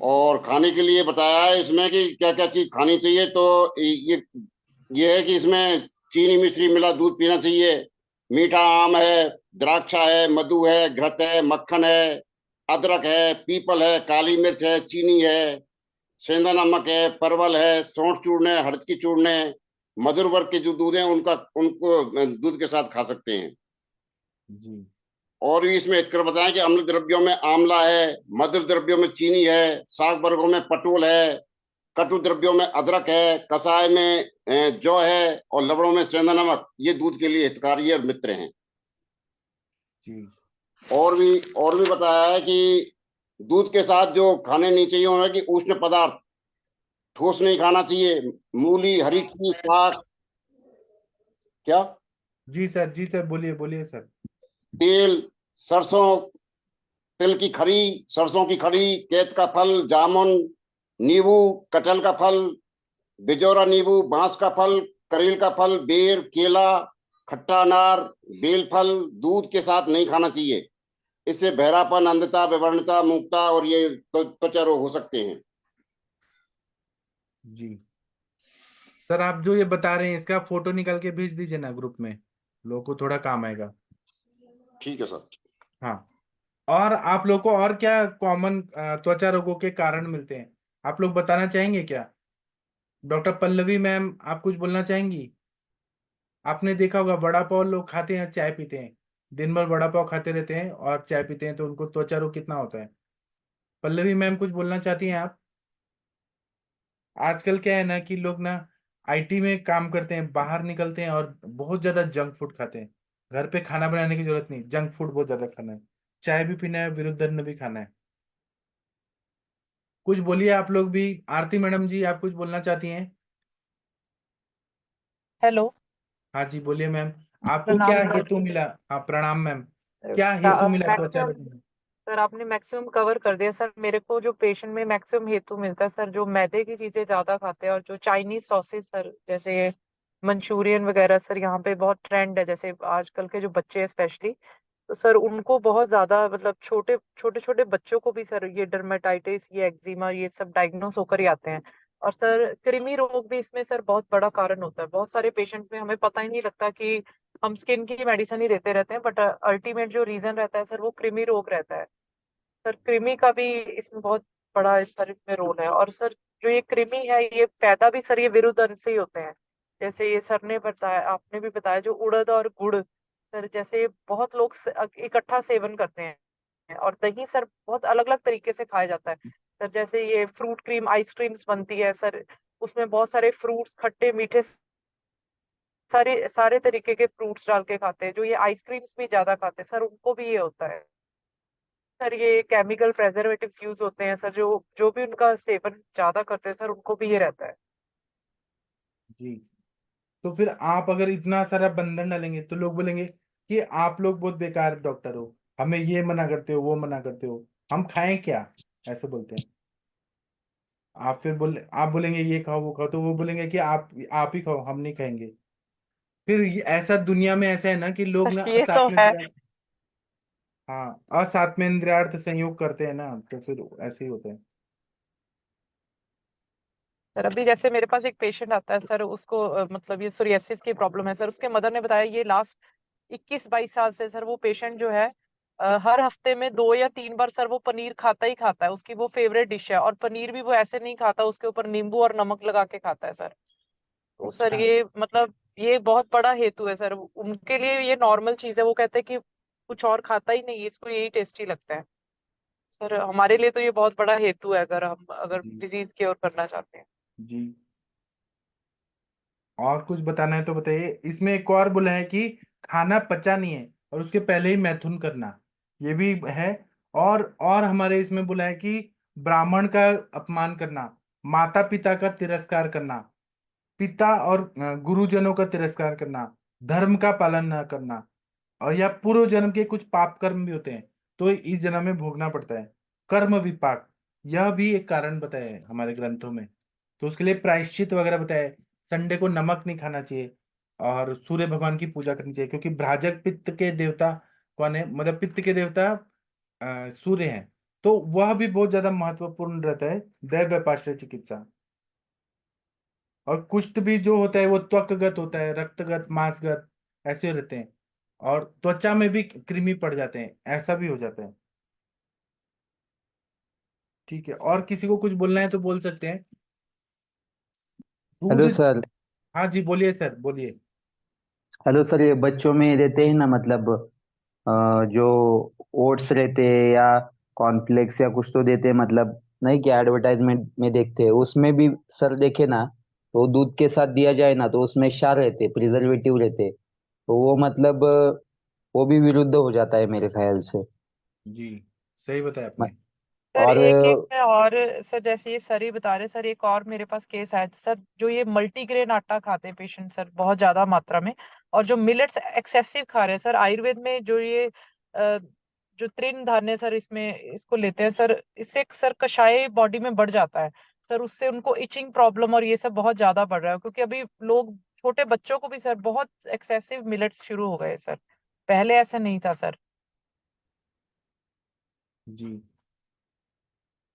और खाने के लिए बताया है इसमें कि क्या क्या चीज खानी चाहिए। तो ये है कि इसमें चीनी मिश्री मिला दूध पीना चाहिए, मीठा आम है, द्राक्षा है, मधु है, घृत है, मक्खन है, अदरक है, पीपल है, काली मिर्च है, चीनी है, सेंधा नमक है, परवल है, सौंठ चूर्ण है, हड़द की चूर्ण है। मधुर वर्ग के जो दूध है उनका उनको दूध के साथ खा सकते हैं। जी और भी इसमें हितकर बताएं कि अम्ल द्रव्यों में आंवला है, मधुर द्रव्यों में चीनी है, शाक वर्गों में पटोल है, कटु द्रव्यों में अदरक है, कषाय में जौ है, और लवणों में सेंधा नमक। ये दूध के लिए हितकारी और मित्र हैं। जी और भी बताया है कि दूध के साथ जो खाने नहीं चाहिए उन्हें कि उष्ण पदार्थ, ठोस नहीं खाना चाहिए। मूली, हरी की साग, क्या, जी सर। जी सर बोलिए बोलिए सर। तेल, सरसों, तिल की खरी, सरसों की खरी, केत का फल, जामुन, नींबू, कटहल का फल, बिजौरा नींबू, बांस का फल, करेल का फल, बेर, केला, खट्टा अनार, बेल फल दूध के साथ नहीं खाना चाहिए। इससे बहरापन, अंधता, विवर्णता, मूकता और ये त्वचा रोग हो सकते हैं। जी सर, आप जो ये बता रहे हैं इसका फोटो निकाल के भेज दीजिए ना ग्रुप में, लोगों को थोड़ा काम आएगा। ठीक है सर। हाँ। और आप लोग को और क्या कॉमन त्वचा रोगों के कारण मिलते हैं, आप लोग बताना चाहेंगे क्या? डॉक्टर पल्लवी मैम, आप कुछ बोलना चाहेंगी? आपने देखा होगा वड़ा पाव लोग खाते हैं, चाय पीते हैं, दिन भर वड़ा पाव खाते रहते हैं और चाय पीते हैं, तो उनको त्वचा रोग कितना होता है। पल्लवी मैम कुछ बोलना चाहती हैं आप? आजकल क्या है ना कि लोग ना आईटी में काम करते हैं, बाहर निकलते हैं और बहुत ज्यादा जंक फूड खाते हैं। घर पे खाना बनाने की जरूरत नहीं, जंक फूड बहुत ज्यादा खाना है। चाय भी पीना है, विरुद्ध दंड भी खाना है। कुछ बोलिए आप लोग भी। आरती मैडम जी, आप कुछ बोलना चाहती हैं? हेलो। हाँ जी बोलिए मैम। आपको क्या प्रणाम सर। हेतु मिला? हाँ प्रणाम मैम। क्या हेतु मिला त्वचा मैक्सिमम रोग में? सर आपने मैक्सिमम कवर कर दिया सर। मेरे को जो पेशेंट में मैक्सिमम हेतु मिलता है सर, जो मैदे की चीजें ज्यादा खाते हैं और जो चाइनीज सॉसेस सर, जैसे मंचूरियन वगैरह सर, यहाँ पे बहुत ट्रेंड है, जैसे आजकल के जो बच्चे हैं स्पेशली, तो सर उनको बहुत ज्यादा, मतलब छोटे छोटे छोटे बच्चों को भी सर ये डर्मेटाइटिस, ये एक्जिमा, ये सब डायग्नोस होकर ही आते हैं। और सर कृमि रोग भी इसमें सर बहुत बड़ा कारण होता है। बहुत सारे पेशेंट्स में हमें पता ही नहीं लगता कि हम स्किन की मेडिसिन ही देते रहते हैं, बट अल्टीमेट जो रीजन रहता है सर वो कृमि रोग रहता है। सर कृमि का भी इसमें बहुत बड़ा सर इसमें रोल है। और सर जो ये कृमि है ये पैदा भी सर ये विरुद्ध अंग से ही होते हैं। जैसे ये सर ने बताया, आपने भी बताया, जो उड़द और गुड़ सर, जैसे बहुत लोग इकट्ठा सेवन करते हैं। और दही सर बहुत अलग अलग तरीके से खाया जाता है सर। जैसे ये फ्रूट क्रीम आइसक्रीम्स बनती है सर, उसमें बहुत सारे फ्रूट्स, खट्टे मीठे, सारे सारे तरीके के फ्रूट्स डाल के खाते हैं। जो ये आइसक्रीम्स भी ज्यादा खाते हैं सर, उनको भी ये होता है सर। ये केमिकल प्रेजर्वेटिव्स यूज होते हैं सर, जो जो भी उनका सेवन ज्यादा करते हैं सर, उनको भी ये रहता है। जी। तो फिर आप अगर इतना सारा बंधन डालेंगे तो लोग बोलेंगे कि आप लोग बहुत बेकार डॉक्टर हो, हमें ये मना करते हो वो मना करते हो, हम खाएं क्या, ऐसे बोलते हैं। आप फिर आप बोलेंगे ये खाओ वो खाओ, तो वो बोलेंगे कि आप ही खाओ, हम नहीं खाएंगे। फिर ऐसा दुनिया में ऐसा है ना कि लोग ना ये साथ तो में है हाँ, असाथ में इंद्रियार्थ संयोग करते हैं ना, तो फिर ऐसे ही होता है। सर। अभी जैसे मेरे पास एक पेशेंट आता है सर, उसको मतलब ये सोरियासिस की प्रॉब्लम है सर। उसके मदर ने बताया ये लास्ट 21-22 साल से सर वो पेशेंट जो है हर हफ्ते में 2 या 3 बार सर वो पनीर खाता ही खाता है। उसकी वो फेवरेट डिश है। और पनीर भी वो ऐसे नहीं खाता, उसके ऊपर नींबू और नमक लगा के खाता है सर। तो सर अच्छा। ये मतलब ये बहुत बड़ा हेतु है सर। उनके लिए ये नॉर्मल चीज है, वो कहते हैं कि कुछ और खाता ही नहीं है, इसको यही टेस्टी लगता है। सर हमारे लिए तो ये बहुत बड़ा हेतु है, अगर जी डिजीज क्योर करना चाहते हैं। जी। और कुछ बताना है तो बताइए। इसमें एक और बोला है कि खाना पचा नहीं है और उसके पहले ही मैथुन करना, ये भी है। और हमारे इसमें बोला है कि ब्राह्मण का अपमान करना, माता पिता का तिरस्कार करना, पिता और गुरुजनों का तिरस्कार करना, धर्म का पालन न करना, और या पूर्व जन्म के कुछ पाप कर्म भी होते हैं तो इस जन्म में भोगना पड़ता है। कर्म विपाक, यह भी एक कारण बताया है हमारे ग्रंथों में। तो उसके लिए प्रायश्चित वगैरह बताया है। संडे को नमक नहीं खाना चाहिए और सूर्य भगवान की पूजा करनी चाहिए, क्योंकि भ्राजक पित्त के देवता कौन है, मतलब पित्त के देवता सूर्य हैं। तो वह भी बहुत ज्यादा महत्वपूर्ण रहता है, दैव व्यापाश्रय चिकित्सा। और कुष्ठ भी जो होता है वो त्वकगत होता है, रक्तगत, मांसगत, ऐसे रहते हैं। और त्वचा में भी कृमि पड़ जाते हैं, ऐसा भी हो जाता है। ठीक है, और किसी को कुछ बोलना है तो बोल सकते हैं। दूध। Hello sir. हाँ जी, बोलिए सर, बोलिए। हेलो सर, ये बच्चों में देते हैं ना, मतलब जो ओट्स रहते हैं या कॉर्नफ्लेक्स या कुछ तो देते हैं, मतलब नहीं क्या एडवर्टाइजमेंट में देखते हैं उसमें भी सर देखे ना, तो दूध के साथ दिया जाए ना तो उसमें क्षार रहते, प्रिजर्वेटिव रहते, तो वो मतलब वो भी विरुद्ध हो जाता है मेरे ख्याल से। जी, सही बताया म- आपने। सर और एक एक है और सर जैसे ये सर ही बता रहे सर, एक और मेरे पास केस आया था सर, जो ये मल्टीग्रेन आटा खाते हैं पेशेंट सर बहुत ज्यादा मात्रा में, और जो मिलेट्स एक्सेसिव खा रहे हैं सर। आयुर्वेद में जो ये जो तृण धान्य सर इसमें इसको लेते हैं सर, इससे सर कषाय बॉडी में बढ़ जाता है सर, उससे उनको इचिंग प्रॉब्लम और ये सब बहुत ज्यादा बढ़ रहा है, क्योंकि अभी लोग छोटे बच्चों को भी सर बहुत एक्सेसिव मिलेट्स शुरू हो गए सर, पहले ऐसा नहीं था सर। जी,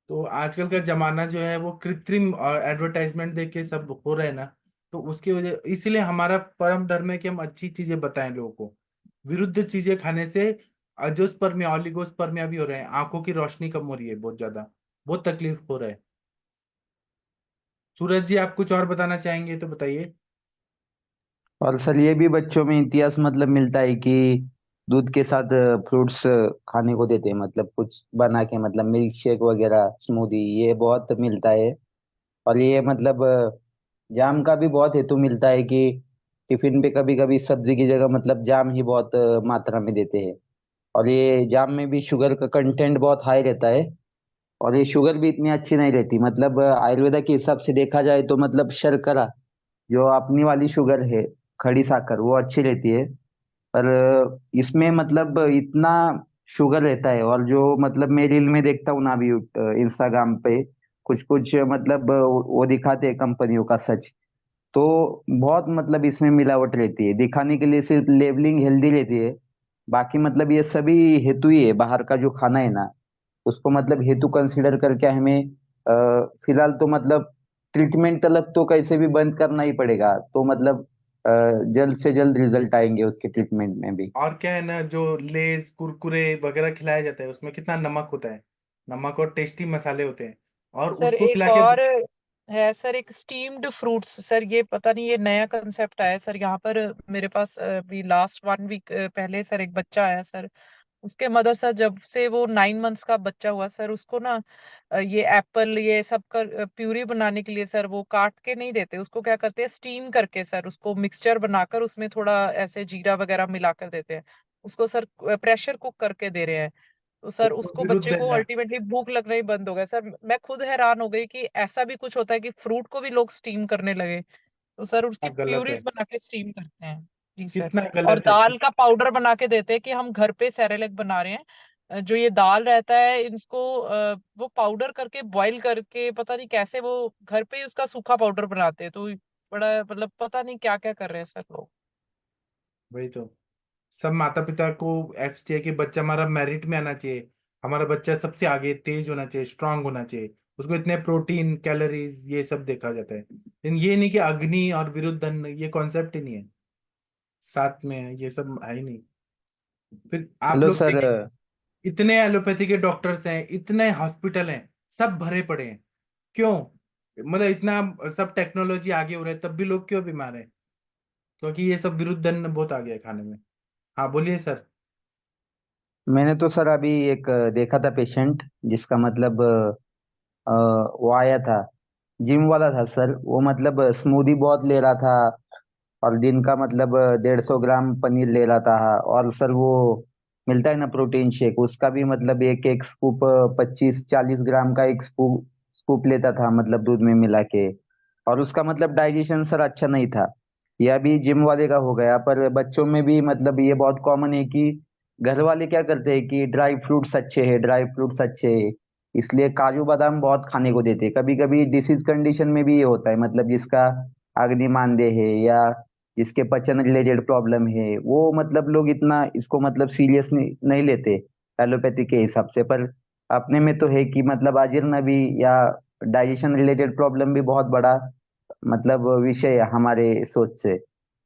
तो आजकल का जमाना जो है वो कृत्रिम और एडवर्टाइजमेंट देख के सब हो रहा है ना। तो उसकी वजह, इसीलिए हमारा परम धर्म है कि हम अच्छी चीजें बताएं लोगों को। विरुद्ध चीजें खाने से अजोस्पर्मिया, ओलिगोस्पर्मिया भी हो रहे हैं, आंखों की रोशनी कम हो रही है बहुत ज्यादा, बहुत तकलीफ हो रहा है। सूरज जी, आप कुछ और बताना चाहेंगे तो बताइए। सर ये भी बच्चों में इतिहास मतलब मिलता है कि दूध के साथ फ्रूट्स खाने को देते हैं, मतलब कुछ बना के, मतलब मिल्क शेक वगैरह, स्मूदी, ये बहुत मिलता है। और ये मतलब जाम का भी बहुत हेतु मिलता है कि टिफिन पे कभी कभी सब्जी की जगह मतलब जाम ही बहुत मात्रा में देते हैं। और ये जाम में भी शुगर का कंटेंट बहुत हाई रहता है, और ये शुगर भी इतनी अच्छी नहीं रहती, मतलब आयुर्वेदा के हिसाब से देखा जाए तो मतलब शर्करा, जो अपनी वाली शुगर है, खड़ी साकर, वो अच्छी रहती है। पर इसमें मतलब इतना शुगर रहता है, और जो मतलब मैं रील में देखता हूँ ना अभी इंस्टाग्राम पे, कुछ कुछ मतलब वो दिखाते हैं कंपनियों का सच, तो बहुत मतलब इसमें मिलावट रहती है, दिखाने के लिए सिर्फ लेबलिंग हेल्दी रहती है, बाकी मतलब ये सभी हेतु ही है, बाहर का जो खाना है ना उसको मतलब हेतु कंसिडर करके हमें फिलहाल तो मतलब ट्रीटमेंट तलक तो कैसे भी बंद करना ही पड़ेगा, तो मतलब अ, जल्द से जल्द रिजल्ट आएंगे उसके ट्रीटमेंट में भी। और क्या है ना, जो लेज कुरकुरे वगैरह खिलाया जाता है उसमें कितना नमक होता है, नमक और टेस्टी मसाले होते हैं, और सर उसको एक खिला के। और है सर, एक स्टीम्ड फ्रूट्स सर, ये पता नहीं ये नया कंसेप्ट आया है सर यहाँ पर। मेरे पास अभी लास्ट 1 वीक पहले सर एक बच्चा आया सर, उसके मदर सर जब से वो 9 मंथ्स का बच्चा हुआ सर, उसको ना ये एप्पल ये सब का प्यूरी बनाने के लिए सर वो काट के नहीं देते, उसको क्या करते हैं स्टीम करके सर उसको मिक्सचर बनाकर उसमें थोड़ा ऐसे जीरा वगैरह मिलाकर देते हैं, उसको सर प्रेशर कुक करके दे रहे हैं। तो ये सर तो उसको विरुद्ध बच्चे है को ना। अल्टीमेटली भूख लगना ही बंद हो गया सर, मैं खुद हैरान हो गई कि ऐसा भी कुछ होता है कि फ्रूट को भी लोग स्टीम करने लगे। तो सर उसकी कितना गलत है, प्यूरीज बना के स्टीम करते हैं। जी सर। कितना और गलत है। दाल का पाउडर बना के देते हैं कि हम घर पे सेरेलेक बना रहे हैं, जो ये दाल रहता है इसको वो पाउडर करके बॉईल करके पता नहीं कैसे वो घर पे ही उसका सूखा पाउडर बनाते हैं, तो बड़ा मतलब पता नहीं क्या क्या कर रहे हैं सर लोग। वही तो, सब माता पिता को ऐसे चाहिए कि बच्चा हमारा मेरिट में आना चाहिए, हमारा बच्चा सबसे आगे तेज होना चाहिए, स्ट्रांग होना चाहिए, उसको इतने प्रोटीन कैलोरीज ये सब देखा जाता है, लेकिन ये नहीं कि अग्नि और विरुद्ध धन, ये कॉन्सेप्ट ही नहीं है, साथ में है, ये सब है ही नहीं। फिर आप हेलो लोग सर। देखें, इतने एलोपैथी के डॉक्टर्स हैं, इतने हॉस्पिटल हैं, सब भरे पड़े हैं, क्यों? मतलब इतना सब टेक्नोलॉजी आगे हो रहा है तब भी लोग क्यों बीमार हैं? क्योंकि ये सब विरुद्ध धन बहुत आ गया है खाने में। हाँ, बोलिए सर। मैंने तो सर अभी एक देखा था पेशेंट, जिसका मतलब वो आया था, जिम वाला था सर, वो मतलब स्मूदी बहुत ले रहा था, और दिन का मतलब 150 ग्राम पनीर ले रहा था, और सर वो मिलता है ना प्रोटीन शेक, उसका भी मतलब एक एक स्कूप 25-40 ग्राम का एक स्कूप स्कूप लेता था मतलब दूध में मिला के। और उसका मतलब डाइजेशन सर अच्छा नहीं था। यह भी जिम वाले का हो गया, पर बच्चों में भी मतलब ये बहुत कॉमन है कि घर वाले क्या करते हैं कि ड्राई फ्रूट्स अच्छे हैं, ड्राई फ्रूट्स अच्छे हैं, इसलिए काजू बादाम बहुत खाने को देते हैं। कभी कभी डिसीज कंडीशन में भी ये होता है, मतलब जिसका अग्नि मांदे है या जिसके पचन रिलेटेड प्रॉब्लम है, वो मतलब लोग इतना इसको मतलब सीरियस नहीं लेते एलोपैथी के हिसाब से। पर अपने में तो है कि मतलब अजीर्ण भी या डाइजेशन रिलेटेड प्रॉब्लम भी बहुत बड़ा मतलब विषय है हमारे सोच से।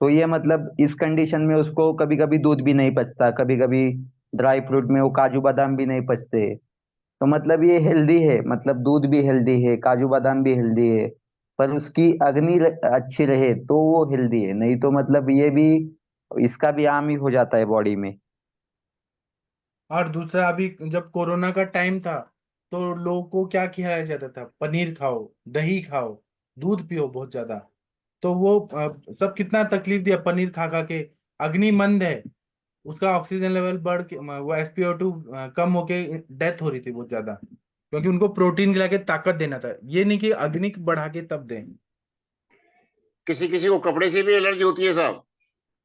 तो ये मतलब इस कंडीशन में उसको कभी कभी दूध भी नहीं पचता, कभी कभी ड्राई फ्रूट में वो काजू बादाम भी नहीं पचते। तो मतलब ये हेल्दी है, मतलब दूध भी हेल्दी है, काजू बादाम भी हेल्दी है, पर उसकी अग्नि अच्छी रहे तो वो हेल्दी है, नहीं तो मतलब ये भी इसका भी आम ही हो जाता है बॉडी में। और दूसरा, अभी जब कोरोना का टाइम था तो लोगों को क्या खिलाया जाता था? पनीर खाओ, दही खाओ, दूध पियो बहुत ज्यादा। तो वो सब कितना तकलीफ दिया पनीर खा खा के। अग्नि मंद है, उसका ऑक्सीजन लेवल बढ़ के वो SpO2 कम होके डेथ हो रही थी बहुत ज्यादा, क्योंकि उनको प्रोटीन खिला के ताकत देना था, ये नहीं कि अग्नि बढ़ा के तब दें। किसी किसी को कपड़े से भी एलर्जी होती है साहब।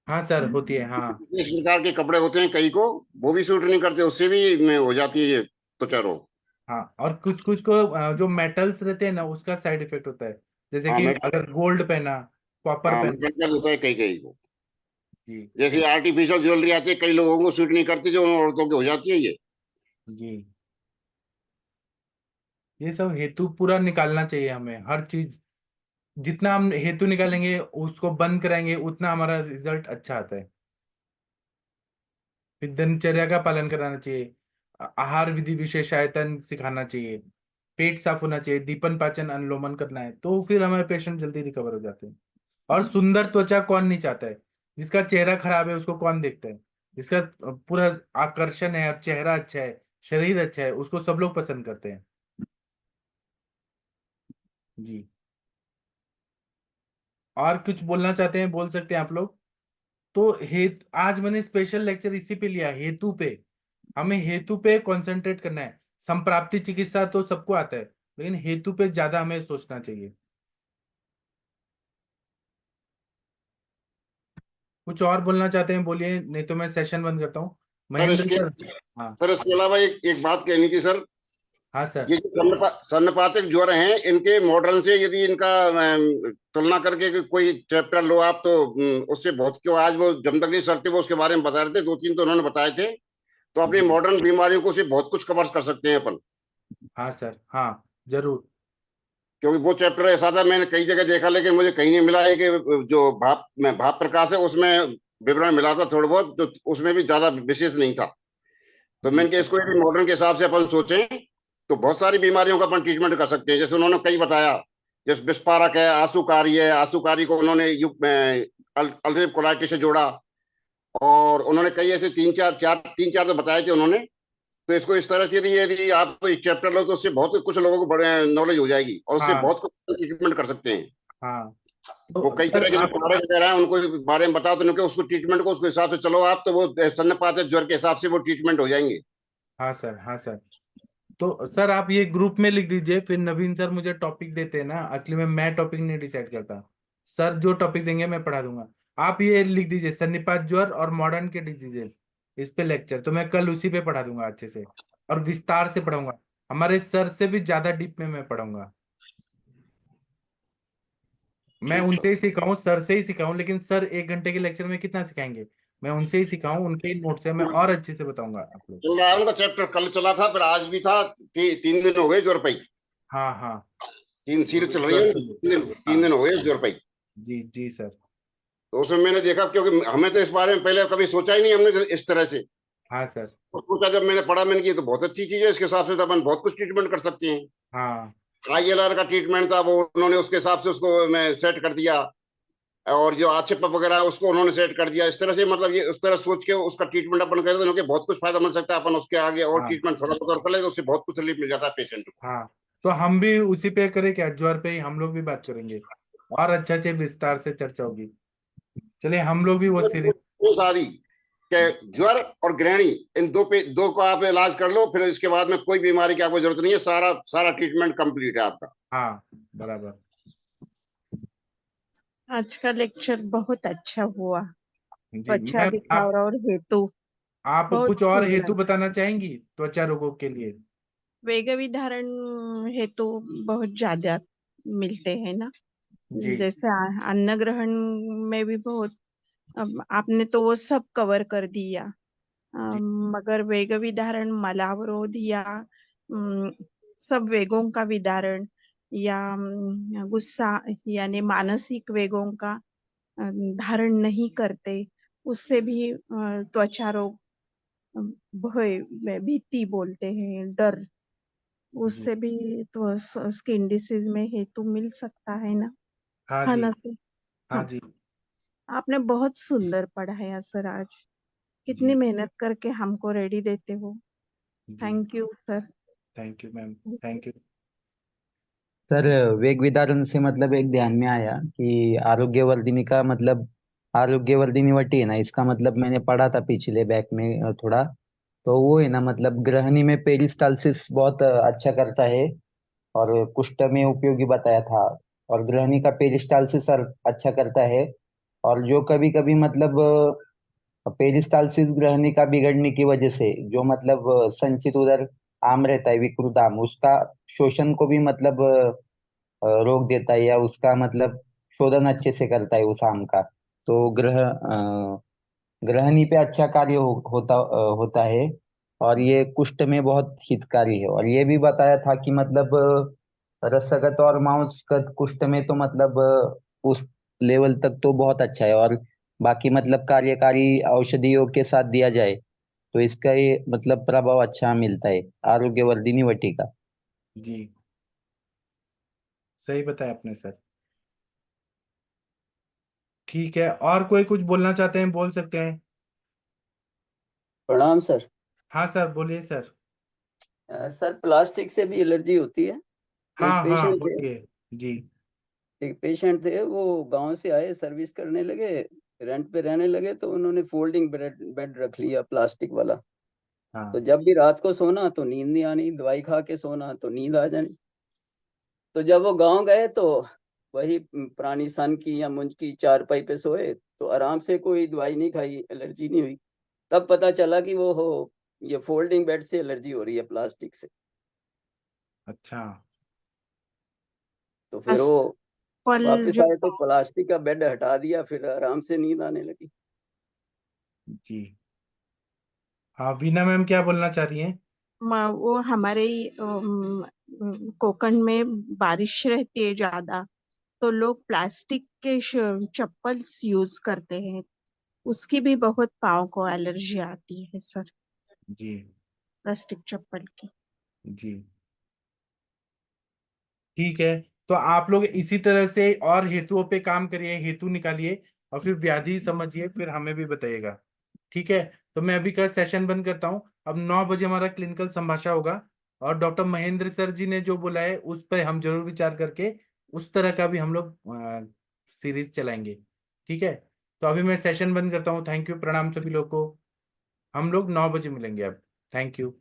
हाँ सर, होती है, हाँ। इस प्रकार के कपड़े होते हैं कई को, वो भी सूट नहीं करते, उससे भी में हो जाती है ये त्वचा रोग। हाँ, और कुछ कुछ को जो मेटल्स रहते हैं ना, उसका साइड इफेक्ट होता है। जैसे हाँ कि मेटल। अगर गोल्ड पहना, कॉपर हाँ पहना। मेटल होता है कई कई को। जी। जैसे आर्टिफिशियल ज्वेलरी आती है, कई लोगों को सूट नहीं करती, जो उन औरतों की हो जाती है ये। जी, ये सब हेतु पूरा निकालना चाहिए हमें, हर चीज। जितना हम हेतु निकालेंगे, उसको बंद कराएंगे, उतना हमारा रिजल्ट अच्छा आता है। फिर दिनचर्या का पालन कराना चाहिए, आहार विधि विशेष आयतन सिखाना चाहिए, पेट साफ होना चाहिए, दीपन पाचन अनुलोमन करना है, तो फिर हमारे पेशेंट जल्दी रिकवर हो जाते हैं। और सुंदर त्वचा कौन नहीं चाहता है? जिसका चेहरा खराब है उसको कौन देखता है? जिसका पूरा आकर्षण है और चेहरा अच्छा है, शरीर अच्छा है, उसको सब लोग पसंद करते हैं। जी। और कुछ बोलना चाहते हैं, बोल सकते हैं आप लोग। तो आज मैंने स्पेशल लेक्चर इसी पे लिया, हेतु पे। हमें हेतु पे कंसंट्रेट करना है। संप्राप्ति चिकित्सा तो सबको आता है, लेकिन हेतु पे ज्यादा हमें सोचना चाहिए। कुछ और बोलना चाहते हैं बोलिए, नहीं तो मैं सेशन बंद करता हूँ। सर महेंद्र इसके सर। हाँ। सर इसके अलावा एक एक बात कहनी थी सर। हाँ सर। ये जो सन्नपातिक ज्वर हैं, इनके मॉडर्न से यदि इनका तुलना करके कि कोई चैप्टर लो आप, तो उससे बहुत, क्यों आज वो जमदग्नि सर थे, वो उसके बारे में बता रहे थे, दो तीन तो उन्होंने बताए थे। तो अपनी जी। मॉडर्न बीमारियों को से बहुत कुछ कवर कर सकते हैं अपन। हाँ सर, हाँ, जरूर। क्योंकि वो चैप्टर ऐसा था, मैंने कई जगह देखा, लेकिन मुझे कहीं नहीं मिला है कि जो भाप प्रकाश है उसमें विवरण मिला था थोड़ा बहुत, जो उसमें भी ज्यादा विशेष नहीं था। तो जी मैंने सर। इसको यदि मॉडर्न के हिसाब से अपन सोचें, तो बहुत सारी बीमारियों का अपन ट्रीटमेंट कर सकते हैं। जैसे उन्होंने कई बताया, जैसे विस्फारक है, आंसूकारी है, आंसूकारी को उन्होंने अल्सरेटिव कोलाइटिस से जोड़ा। और उन्होंने कई ऐसे तीन चार तो बताए थे उन्होंने। तो इसको इस तरह से यदि यदि आप एक चैप्टर लो, तो उससे बहुत कुछ लोगों को बड़े नॉलेज हो जाएगी, और उससे हाँ। बहुत कुछ ट्रीटमेंट कर सकते हैं। हाँ, वो तो कई सर तरह के जो आप। प्रोडक्ट वगैरह हैं उनको बारे में बताओ, तो उनके उसको ट्रीटमेंट को उसके हिसाब से चलो आप, तो वो सन्नपात ज्वर के हिसाब से वो ट्रीटमेंट हो जाएंगे। हाँ सर, हाँ सर। तो सर आप ये ग्रुप में लिख दीजिए, फिर नवीन सर मुझे टॉपिक देते हैं ना, असली में मैं टॉपिक नहीं डिसाइड करता। सर जो टॉपिक देंगे मैं पढ़ा दूंगा। आप ये लिख दीजिए, सन्निपात ज्वर और मॉडर्न के डिजीजेस, इस पे लेक्चर, तो मैं कल उसी पे पढ़ा दूंगा अच्छे से, और विस्तार से पढ़ाऊंगा। हमारे सर से भी ज्यादा डीप में मैं पढ़ाऊंगा। मैं ठीक उनसे सर। ही सिखाऊं, सर से ही सिखाऊं, लेकिन सर 1 घंटे के लेक्चर में कितना सिखाएंगे? मैं उनसे ही सिखाऊं, उनके ही नोट से मैं और अच्छे से बताऊंगा आप लोग। चल रहा है उनका चैप्टर, कल चला था, फिर आज भी था। 3 दिन हो गए ज्वर पे। हाँ हाँ। तीन वो सीरीज भी चल रही है ज्वर उनकी, से भी। 3 दिन हाँ। हो गए ज्वर पे। जी जी सर। तो उसमें मैंने देखा, क्योंकि हमें तो इस बारे में पहले कभी सोचा ही नहीं हमने, तो इस तरह से हाँ सर। तो सोचा, जब मैंने पढ़ा मैंने की तो बहुत अच्छी चीज है, इसके हिसाब से तो अपन बहुत कुछ ट्रीटमेंट कर सकते हैं। हाँ। ILR का ट्रीटमेंट था, वो उन्होंने उसके हिसाब से उसको मैं सेट कर दिया। और जो आक्षेप वगैरह है उसको उन्होंने सेट कर दिया, इस तरह से मतलब ये उस तरह सोच के उसका ट्रीटमेंट अपन करें, तो उनके बहुत कुछ फायदा मिल सकता है। अपन उसके आगे और हाँ। ट्रीटमेंट थोड़ा बहुत और कर ले, तो उससे बहुत कुछ रिलीफ मिल जाता है पेशेंट को। हाँ, तो हम भी उसी पे करें क्या, ज्वर पे ही हम लोग भी बात करेंगे, और अच्छा से विस्तार से चर्चा होगी। चलिए हम लोग भी वो सीरीज। तो शादी कि ज्वर और गृहिणी इन दो को आप इलाज कर लो, फिर इसके बाद में कोई बीमारी की आपको जरूरत नहीं है, सारा सारा ट्रीटमेंट कंप्लीट है आपका। हाँ बराबर आज का लेक्चर बहुत अच्छा हुआ। जी। त्वचा मैम दिखाव और हेतु आप बहुत कुछ और हेतु सुंदर। बताना चाहेंगी त्वचा रोगों के लिए? वेगविधारण हेतु बहुत ज्यादा मिलते हैं ना, जी जैसे अन्न ग्रहण में भी बहुत। अब आपने तो वो सब कवर कर दिया। जी मगर वेग विधारण, मलावरोध या सब वेगों का विदारण या गुस्सा यानी मानसिक वेगों का धारण नहीं करते, उससे भी त्वचा रोग, भय, भीति बोलते हैं, डर, जी उससे भी तो स्किन डिसीज में हेतु मिल सकता है ना। हाँ जी खाना से। हाँ हाँ, जी आपने बहुत सुंदर पढ़ाया सर आज। कितनी जी मेहनत करके हमको रेडी देते हो। जी। Thank you sir. Thank you ma'am, thank you. Sir, वेग विदारण से मतलब एक ध्यान में आया कि आरोग्यवर्धिनी का मतलब, आरोग्यवर्धिनी वटी है ना, इसका मतलब मैंने पढ़ा था पिछले बैक में थोड़ा। तो वो है ना मतलब गृहिणी में पेरिस्टालसिस बहुत अच्छा करता है, और कुष्ठ में उपयोगी बताया था। और गृहिणी का पेरिस्टालसिस अच्छा करता है। और जो कभी कभी मतलब पेरिस्टालसिस गृहिणी का बिगड़ने की वजह से जो मतलब संचित उदर आम रहता है, विकृत आम, उसका शोषण को भी मतलब रोक देता है, या उसका मतलब शोधन अच्छे से करता है उस आम का। तो गृहिणी पे अच्छा कार्य होता है। और ये कुष्ठ में बहुत हितकारी है। और ये भी बताया था कि मतलब रसगत और मांसगत कुष्ठ में तो मतलब उस लेवल तक तो बहुत अच्छा है। और बाकी मतलब कार्यकारी औषधियों के साथ दिया जाए तो इसका ये मतलब प्रभाव अच्छा मिलता है, आरोग्यवर्धिनी वटी का। जी सही बताया आपने सर। ठीक है, और कोई कुछ बोलना चाहते हैं बोल सकते हैं। प्रणाम सर। हाँ सर बोलिए सर। सर, प्लास्टिक से भी एलर्जी होती है। एक हाँ हाँ पेशेंट थे बोलिए। जी एक पेशेंट थे, वो गांव से आए, सर्विस करने लगे, रेंट पे रहने लगे, तो उन्होंने फोल्डिंग बेड रख लिया, प्लास्टिक वाला। तो हाँ जब भी रात को सोना तो नींद नहीं आनी, दवाई खा के सोना तो नींद आ जानी। तो जब वो गांव गए तो वही पुरानी सन की या मुंज की चारपाई पे सोए, तो आराम से, कोई दवाई नहीं खाई, एलर्जी नहीं हुई। तब पता चला कि वो हो ये फोल्डिंग बेड से एलर्जी हो रही है, प्लास्टिक से। अच्छा। तो फिर वो फल वापस जो आए तो प्लास्टिक का बेड हटा दिया, फिर आराम से नींद आने लगी। जी हाँ वीना मैम क्या बोलना चाह रही हैं? वो हमारे कोकण में बारिश रहती है ज्यादा, तो लोग प्लास्टिक के चप्पल यूज करते हैं, उसकी भी बहुत पाँव को एलर्जी आती है सर, जी प्लास्टिक चप्पल की। जी ठीक है। तो आप लोग इसी तरह से और हेतुओं पे काम करिए, हेतु निकालिए और फिर व्याधि समझिए, फिर हमें भी बताइएगा। ठीक है। तो मैं अभी का सेशन बंद करता हूँ। अब 9 बजे हमारा क्लिनिकल संभाषा होगा, और डॉक्टर महेंद्र सर जी ने जो बोला है उस पर हम जरूर विचार करके उस तरह का भी हम लोग सीरीज चलाएंगे। ठीक है। तो अभी मैं सेशन बंद करता हूँ। थैंक यू, प्रणाम सभी लोग को। हम लोग 9 बजे मिलेंगे अब। Thank you.